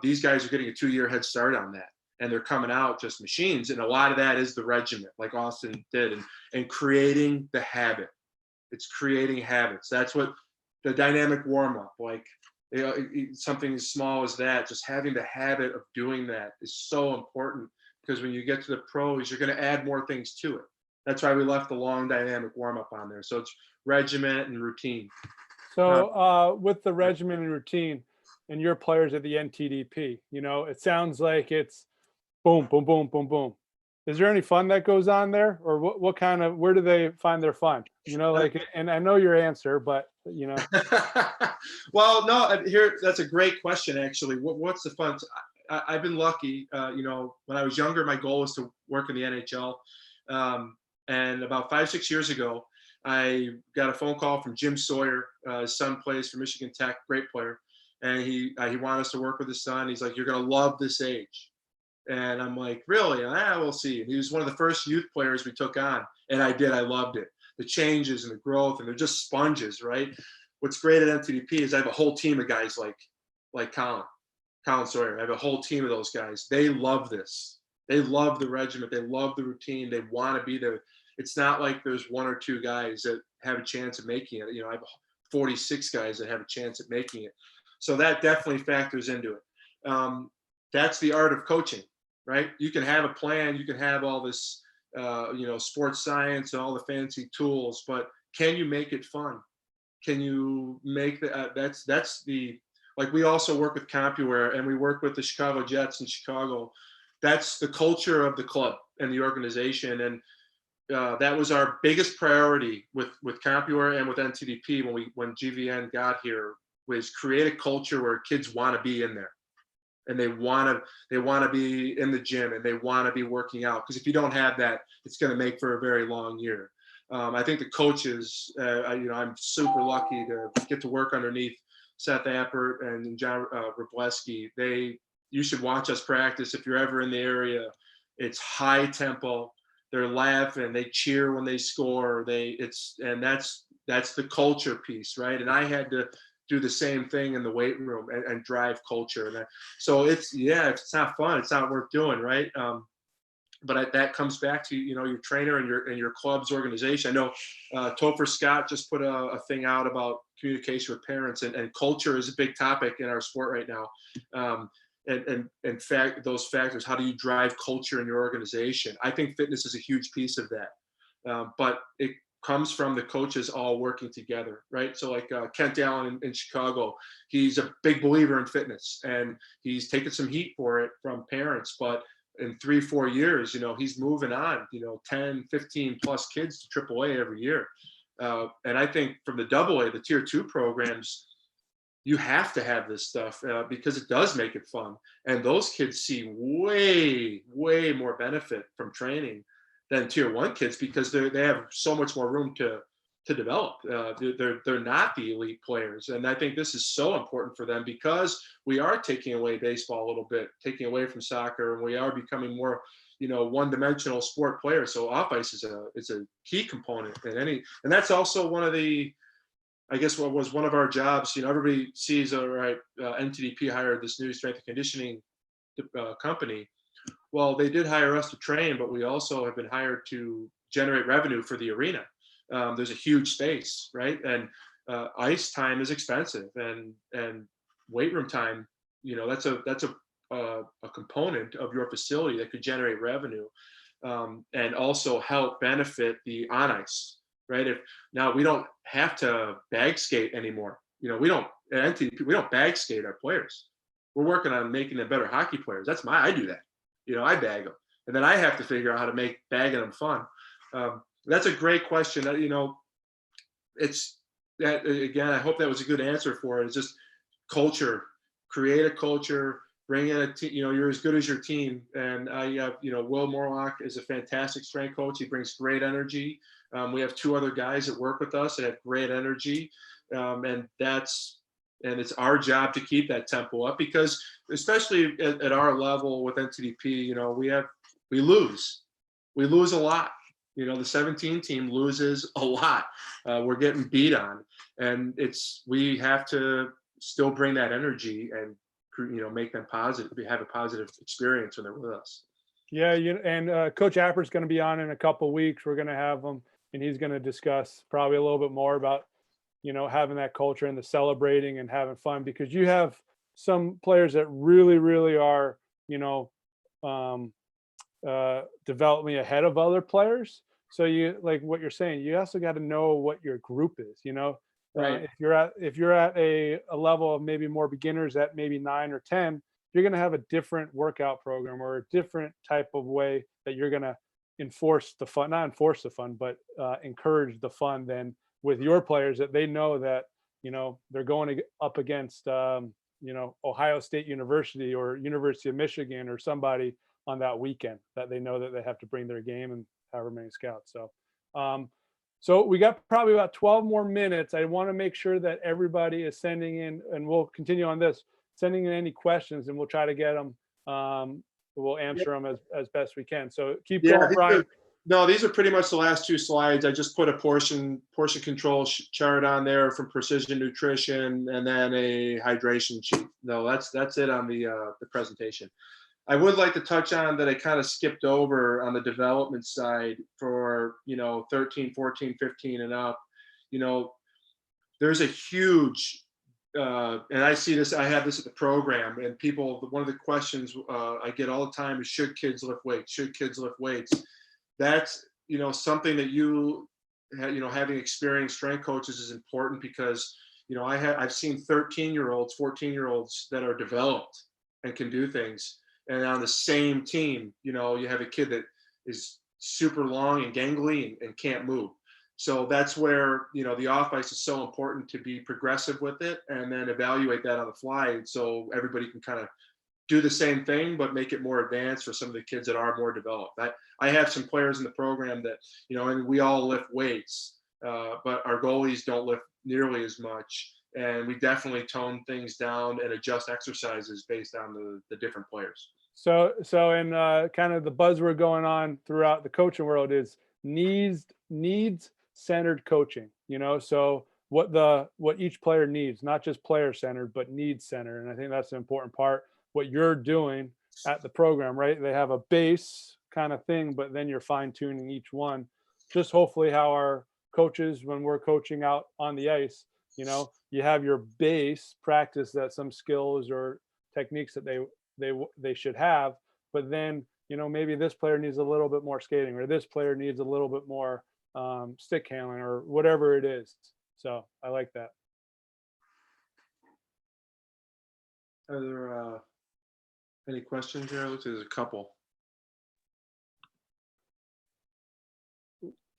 These guys are getting a 2-year head start on that. And they're coming out just machines. And a lot of that is the regimen, like Austin did, and creating the habit. It's creating habits. That's what the dynamic warm up, like something as small as that, just having the habit of doing that is so important, because when you get to the pros, you're going to add more things to it. That's why we left the long dynamic warm up on there. So it's regiment and routine. So with the regimen and routine and your players at the NTDP, it sounds like it's boom, boom, boom, boom, boom. Is there any fun that goes on there, or where do they find their fun? And I know your answer, but Well, no, that's a great question, actually. What's the fun? I've been lucky. When I was younger, my goal was to work in the NHL. And about 5-6 years ago, I got a phone call from Jim Sawyer. His son plays for Michigan Tech, great player. And he wanted us to work with his son. He's like, "You're going to love this age." And I'm like, "Really?" We'll see. And he was one of the first youth players we took on. And I did. I loved it. The changes and the growth, and they're just sponges, right? What's great at MTDP is I have a whole team of guys like Colin Sawyer. I have a whole team of those guys. They love this. They love the regiment. They love the routine. They want to be there. It's not like there's 1 or 2 guys that have a chance of making it. I have 46 guys that have a chance at making it. So that definitely factors into it. That's the art of coaching, right? You can have a plan. You can have all this, sports science and all the fancy tools, but can you make it fun? Can you make that's the, like, we also work with CompuWare, and we work with the Chicago Jets in Chicago. That's the culture of the club and the organization. And that was our biggest priority with CompuWare and with NTDP when GVN got here, was create a culture where kids want to be in there. And they want to be in the gym, and they want to be working out. Because if you don't have that, it's going to make for a very long year. I think the coaches, I'm super lucky to get to work underneath Seth Appert and John Robleski. You should watch us practice if you're ever in the area. It's high tempo. They're laughing. They cheer when they score. That's the culture piece, right? And I had to do the same thing in the weight room and drive culture. So it's not fun, it's not worth doing, right? but that comes back to, your trainer and your club's organization. I know Topher Scott just put a thing out about communication with parents, and culture is a big topic in our sport right now. And fact, those factors, how do you drive culture in your organization? I think fitness is a huge piece of that. But it comes from the coaches all working together, right? So like Kent Allen in Chicago, he's a big believer in fitness, and he's taken some heat for it from parents, but in 3-4 years, he's moving on, 10, 15 plus kids to AAA every year. And I think from the AA, the tier 2 programs, you have to have this stuff because it does make it fun. And those kids see way, way more benefit from training than tier 1 kids, because they have so much more room to develop. They're not the elite players. And I think this is so important for them, because we are taking away baseball a little bit, taking away from soccer, and we are becoming more, one-dimensional sport players. So off ice is a key component and that's also one of the, I guess, what was one of our jobs. Everybody sees, all right, NTDP hired this new strength and conditioning company. Well, they did hire us to train, but we also have been hired to generate revenue for the arena. There's a huge space, right? And ice time is expensive, and weight room time, that's a component of your facility that could generate revenue, and also help benefit the on ice, right? If now we don't have to bag skate anymore, we don't at NTDP, we don't bag skate our players. We're working on making them better hockey players. I do that. I bag them, and then I have to figure out how to make bagging them fun. That's a great question. It's that, again, I hope that was a good answer for it. It's just culture, create a culture, bring in a team. You're as good as your team. And I have, Will Morlock is a fantastic strength coach. He brings great energy. We have 2 other guys that work with us that have great energy. And it's our job to keep that tempo up, because especially at our level with NTDP, we lose a lot. The 17 team loses a lot. We're getting beat on, and we have to still bring that energy and, make them positive, have a positive experience when they're with us. Yeah, and Coach Apper's going to be on in a couple of weeks. We're going to have him, and he's going to discuss probably a little bit more about, having that culture and the celebrating and having fun, because you have some players that really, really are, developing ahead of other players. So you, like what you're saying, you also got to know what your group is, Right. If you're at a level of maybe more beginners at maybe 9 or 10, you're going to have a different workout program or a different type of way that you're going to not enforce the fun, but encourage the fun than with your players, that they know that, they're going up against, Ohio State University or University of Michigan or somebody on that weekend, that they know that they have to bring their game and however many scouts. So we got probably about 12 more minutes. I want to make sure that everybody is sending in, and we'll continue on this, sending in any questions, and we'll try to get them. We'll answer them as best we can. So keep going, Brian. These are pretty much the last 2 slides. I just put a portion control chart on there from Precision Nutrition, and then a hydration sheet. No, that's it on the presentation. I would like to touch on that I kind of skipped over on the development side for, 13, 14, 15 and up. There's a huge, and I see this, I have this at the program, and one of the questions I get all the time is, should kids lift weights? Should kids lift weights? That's, something that having experienced strength coaches is important, because, I've seen 13-year-olds, 14-year-olds that are developed and can do things. And on the same team, you have a kid that is super long and gangly and can't move. So that's where, the off ice is so important, to be progressive with it and then evaluate that on the fly. So everybody can kind of do the same thing, but make it more advanced for some of the kids that are more developed. I have some players in the program that, and we all lift weights, but our goalies don't lift nearly as much. And we definitely tone things down and adjust exercises based on the different players. So in kind of the buzzword going on throughout the coaching world is needs centered coaching, so what each player needs, not just player centered, but needs centered. And I think that's an important part, what you're doing at the program, right? They have a base kind of thing, but then you're fine tuning each one. Just hopefully how our coaches, when we're coaching out on the ice, you have your base practice that some skills or techniques that they should have, but then maybe this player needs a little bit more skating, or this player needs a little bit more stick handling, or whatever it is. So I like that. Are there any questions here? Looks like there's a couple.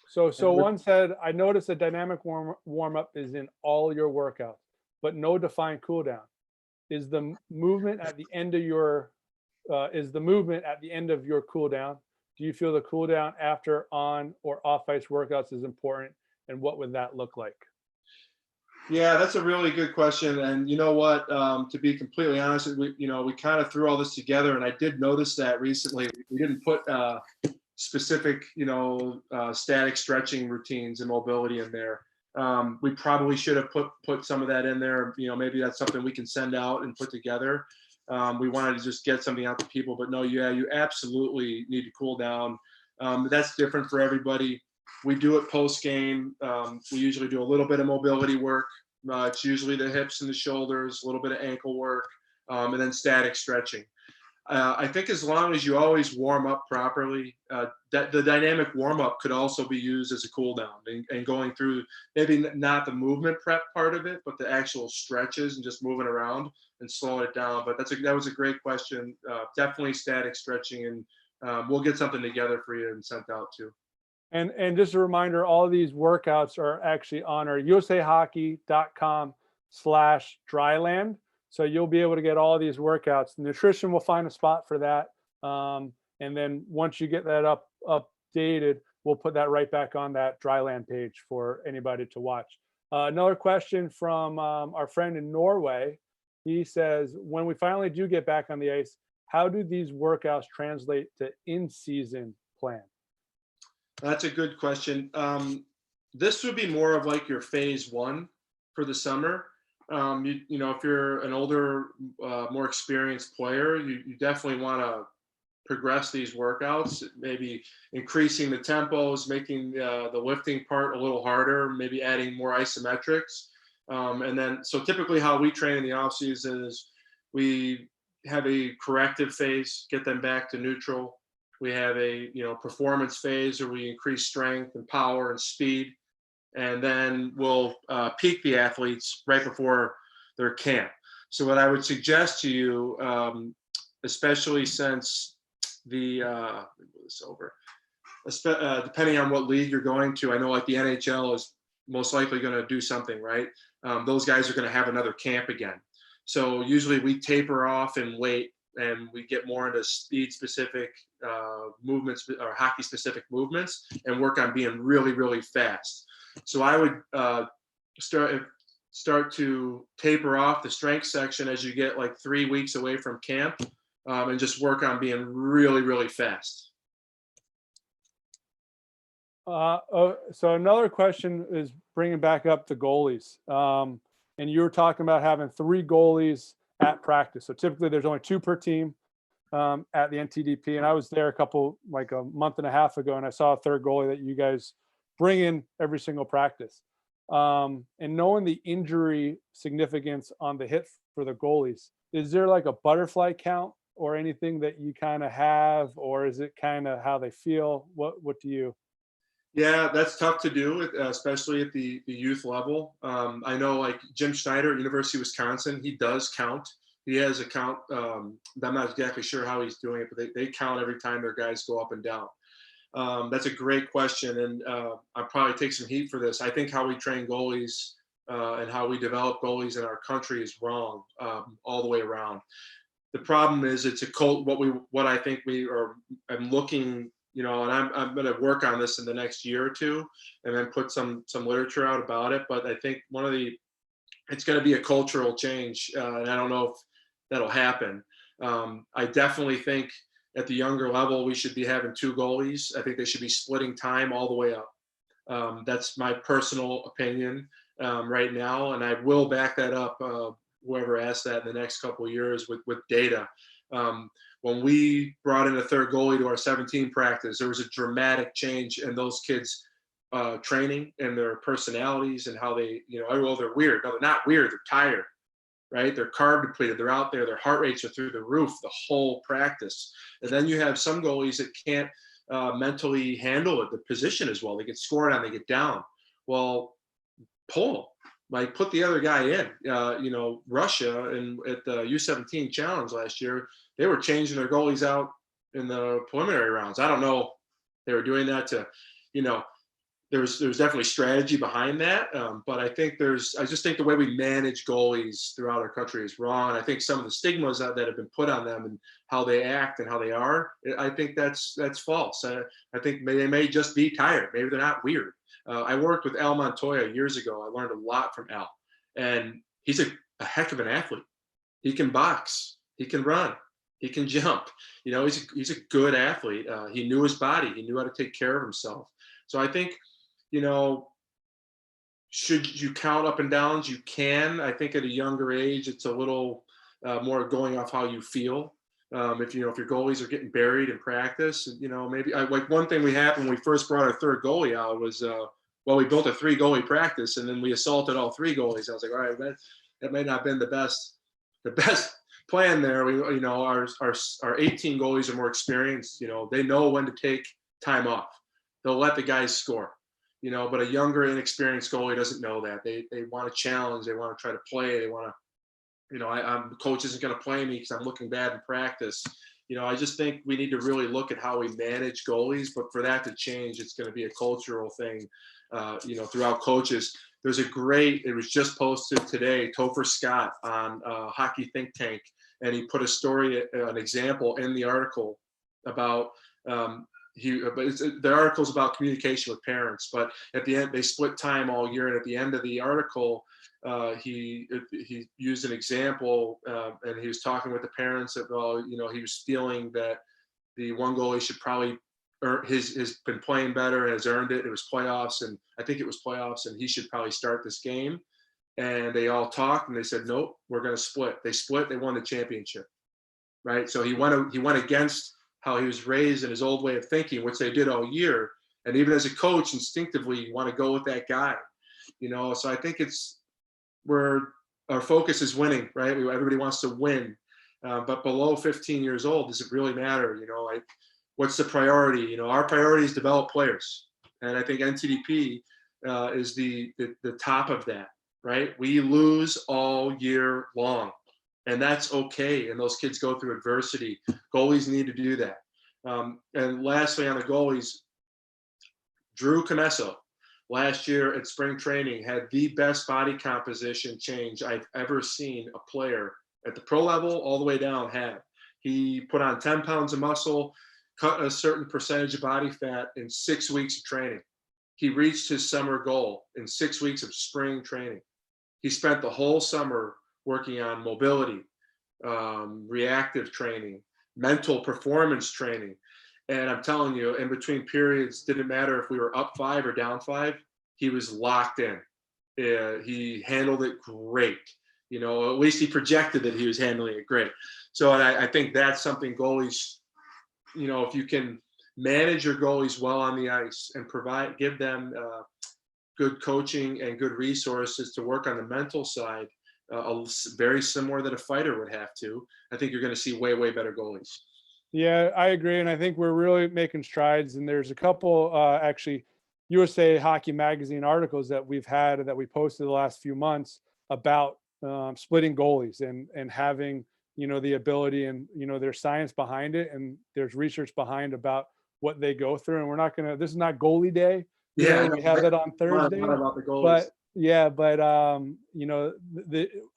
So one said, I noticed a dynamic warm up is in all your workouts, but no defined cool down. Is the movement at the end of your cool down? Do you feel the cool down after on or off ice workouts is important? And what would that look like? Yeah, that's a really good question. And you know what? To be completely honest, we kind of threw all this together, and I did notice that recently we didn't put specific, static stretching routines and mobility in there. We probably should have put some of that in there. Maybe that's something we can send out and put together. We wanted to just get something out to people, but no, yeah, you absolutely need to cool down. That's different for everybody. We do it post game. We usually do a little bit of mobility work. It's usually the hips and the shoulders, a little bit of ankle work, and then static stretching. I think as long as you always warm up properly, that the dynamic warm up could also be used as a cool down and going through maybe not the movement prep part of it, but the actual stretches and just moving around and slowing it down. But that was a great question. Definitely static stretching, and we'll get something together for you and sent out too. And just a reminder, all of these workouts are actually on our usahockey.com/dryland. So you'll be able to get all these workouts. Nutrition will find a spot for that. And then once you get that updated, we'll put that right back on that Dryland page for anybody to watch. Another question from our friend in Norway. He says, when we finally do get back on the ice, how do these workouts translate to in-season plan? That's a good question. This would be more of like your phase one for the summer. If you're an older, more experienced player, you definitely want to progress these workouts, maybe increasing the tempos, making the lifting part a little harder, maybe adding more isometrics. And then, so typically how we train in the off season is we have a corrective phase, get them back to neutral. We have a performance phase where we increase strength and power and speed, and then we'll peak the athletes right before their camp. So what I would suggest to you, especially since the depending on what league you're going to, I know like the NHL is most likely going to do something, right? Those guys are going to have another camp again. So usually we taper off and wait, and we get more into speed specific movements or hockey specific movements and work on being really, really fast. So I would start to taper off the strength section as you get like 3 weeks away from camp, and just work on being really, really fast. So another question is bringing back up the goalies. And you were talking about having 3 goalies at practice. So typically there's only 2 per team at the NTDP. And I was there like a month and a half ago, and I saw a 3rd goalie that you guys bring in every single practice. And knowing the injury significance on the hit for the goalies, is there like a butterfly count or anything that you kind of have, or is it kind of how they feel? What do you? Yeah, that's tough to do, especially at the youth level. I know like Jim Schneider at University of Wisconsin, he does count. He has a count. I'm not exactly sure how he's doing it, but they count every time their guys go up and down. That's a great question, and I'll probably take some heat for this. I think how we train goalies and how we develop goalies in our country is wrong all the way around. The problem is it's a cult. What I think we are. I'm looking. And I'm going to work on this in the next year or 2, and then put some literature out about it. But I think it's going to be a cultural change, and I don't know if that'll happen. I definitely think at the younger level we should be having 2 goalies. I think they should be splitting time all the way up. That's my personal opinion right now, and I will back that up. Whoever asks that in the next couple of years with data. When we brought in a third goalie to our 17 practice, there was a dramatic change in those kids' training and their personalities and how they, oh, well, they're weird. No, they're not weird. They're tired, right? They're carb depleted. They're out there. Their heart rates are through the roof the whole practice. And then you have some goalies that can't mentally handle it, the position as well. They get scored on, they get down. Well, pull them. Like put the other guy in. Russia and at the U17 challenge last year, they were changing their goalies out in the preliminary rounds. I don't know, they were doing that to, there's definitely strategy behind that. But I just think the way we manage goalies throughout our country is wrong. I think some of the stigmas that have been put on them and how they act and how they are, I think that's false. I think they may just be tired. Maybe they're not weird. I worked with Al Montoya years ago. I learned a lot from Al, and he's a heck of an athlete. He can box, he can run, he can jump. He's a good athlete. He knew his body. He knew how to take care of himself. So I think, should you count up and downs? You can. I think at a younger age, it's a little more going off how you feel. If your goalies are getting buried in practice, maybe like one thing we had when we first brought our third goalie out was, we built a 3 goalie practice and then we assaulted all 3 goalies. I was like, all right, that may not have been the best plan there. Our 18 goalies are more experienced. They know when to take time off. They'll let the guys score. But a younger, inexperienced goalie doesn't know that. They want to challenge. They want to try to play. They want to, the coach isn't going to play me because I'm looking bad in practice. I just think we need to really look at how we manage goalies. But for that to change, it's going to be a cultural thing, throughout coaches. It was just posted today, Topher Scott on Hockey Think Tank, and he put an example in the article about the article's about communication with parents, but at the end they split time all year, and at the end of the article, he used an example, and he was talking with the parents that, he was feeling that the one goalie should probably has been playing better and has earned it. It was playoffs, and I think it was playoffs, and he should probably start this game. And they all talked, and they said, nope, we're going to split. They split. They won the championship, right? So he went against how he was raised in his old way of thinking, which they did all year. And even as a coach, instinctively, you want to go with that guy, So I think it's where our focus is winning, right? Everybody wants to win, but below 15 years old, does it really matter? What's the priority? Our priority is develop players, and I think NTDP is the top of that, right? We lose all year long, and that's okay. And those kids go through adversity. Goalies need to do that. And lastly, on the goalies, Drew Canesso last year at spring training had the best body composition change I've ever seen a player at the pro level all the way down have. He put on 10 pounds of muscle, cut a certain percentage of body fat in 6 weeks of training. He reached his summer goal in 6 weeks of spring training. He spent the whole summer working on mobility, reactive training, mental performance training. And I'm telling you, in between periods, didn't matter if we were up 5 or down 5, he was locked in. He handled it great. At least he projected that he was handling it great. So I think that's something goalies, if you can manage your goalies well on the ice and give them good coaching and good resources to work on the mental side, very similar that a fighter would have to, I think you're going to see way, way better goalies. Yeah, I agree. And I think we're really making strides. And there's a couple actually USA Hockey Magazine articles that we've had that we posted the last few months about splitting goalies and having, the ability, and, there's science behind it, and there's research behind about what they go through. And we're not going to, this is not goalie day. We have that on Thursday, but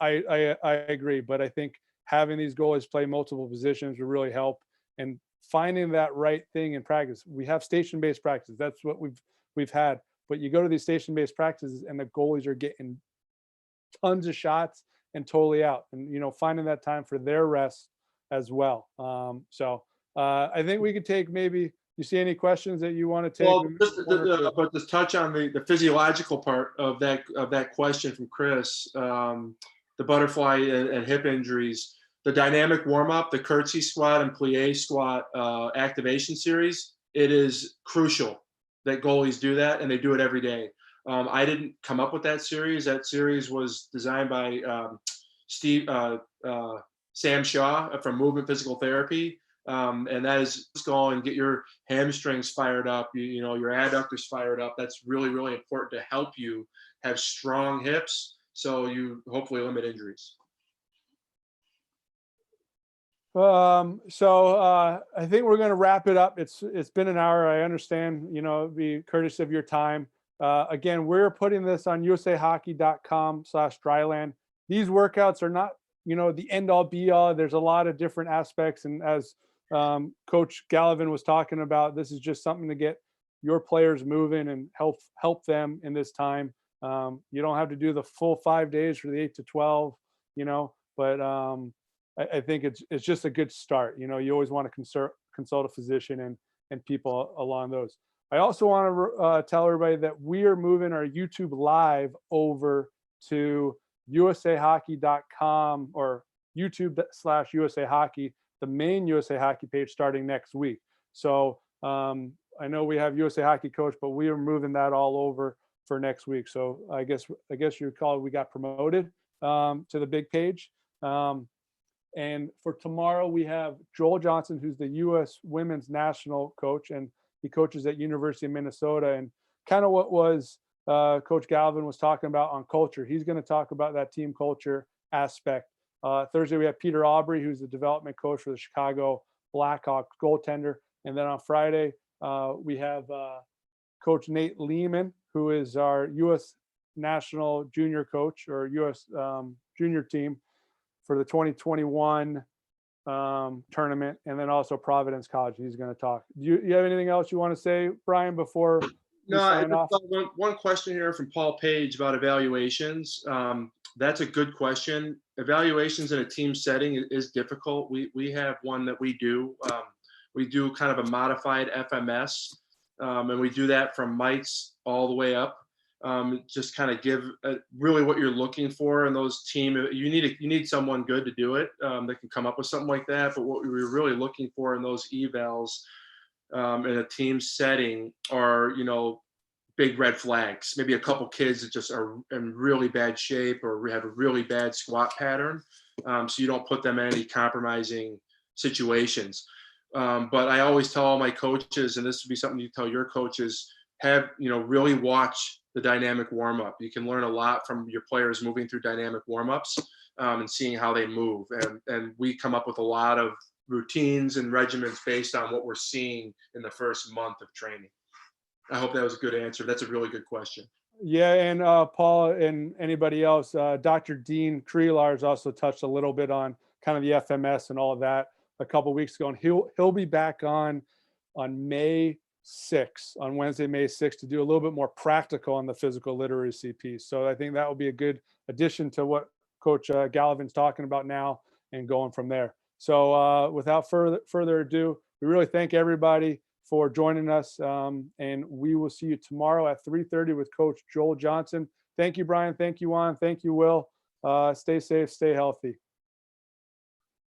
I agree. But I think having these goalies play multiple positions will really help, and finding that right thing in practice. We have station-based practice. That's what we've had, but you go to these station-based practices and the goalies are getting tons of shots and totally out, and, finding that time for their rest as well. I think we could take maybe, you see any questions that you want to take? Well, but to touch on the physiological part of that question from Chris, the butterfly and hip injuries. the dynamic warm up, the curtsy squat and plie squat activation series, it is crucial that goalies do that, and they do it every day. I didn't come up with that series. That series was designed by Sam Shaw from Movement Physical Therapy. And that is just go and get your hamstrings fired up, you know, your adductors fired up. That's really, really important to help you have strong hips, so you hopefully limit injuries. I think we're going to wrap it up. It's been an hour. I understand, you know, be courteous of your time. Again, we're putting this on usahockey.com/dryland. These workouts are not, you know, the end all be all. There's a lot of different aspects. And as Coach Galivan was talking about, this is just something to get your players moving and help them in this time. You don't have to do the full 5 days for the 8 to 12, you know, but I think it's just a good start. You know, you always want to consult a physician and people along those. I also want to tell everybody that we are moving our YouTube live over to usahockey.com or YouTube/USA Hockey, the main USA Hockey page, starting next week. So I know we have USA Hockey Coach, but we are moving that all over for next week. So I guess you call it, we got promoted to the big page. And for tomorrow, we have Joel Johnson, who's the U.S. Women's National Coach, and he coaches at University of Minnesota. And kind of what was Coach Galivan was talking about on culture. He's going to talk about that team culture aspect. Thursday, we have Peter Aubrey, who's the development coach for the Chicago Blackhawks goaltender. And then on Friday, we have Coach Nate Lehman, who is our U.S. National Junior Coach or U.S. Junior team for the 2021 tournament, and then also Providence College. He's going to talk. Do you have anything else you want to say, Brian, before we sign off? One question here from Paul Page about evaluations. That's a good question. Evaluations in a team setting is difficult. We have one that we do. We do kind of a modified FMS, and we do that from mites all the way up. Just kind of give really what you're looking for in those team. You need someone good to do it that can come up with something like that. But what we're really looking for in those evals in a team setting are, you know, big red flags. Maybe a couple kids that just are in really bad shape or have a really bad squat pattern, so you don't put them in any compromising situations. But I always tell all my coaches, and this would be something you tell your coaches, really watch the dynamic warm-up. You can learn a lot from your players moving through dynamic warm-ups and seeing how they move. And we come up with a lot of routines and regimens based on what we're seeing in the first month of training. I hope that was a good answer. That's a really good question. Yeah, and Paul and anybody else, Dr. Dean Kreelar also touched a little bit on kind of the FMS and all of that a couple of weeks ago, and he'll be back on May 6th, on Wednesday, May 6th, to do a little bit more practical on the physical literacy piece. So I think that will be a good addition to what Coach Galivan's talking about now and going from there. So without further ado, we really thank everybody for joining us, and we will see you tomorrow at 3:30 with Coach Joel Johnson. Thank you, Brian. Thank you, Juan. Thank you, Will. Stay safe, stay healthy.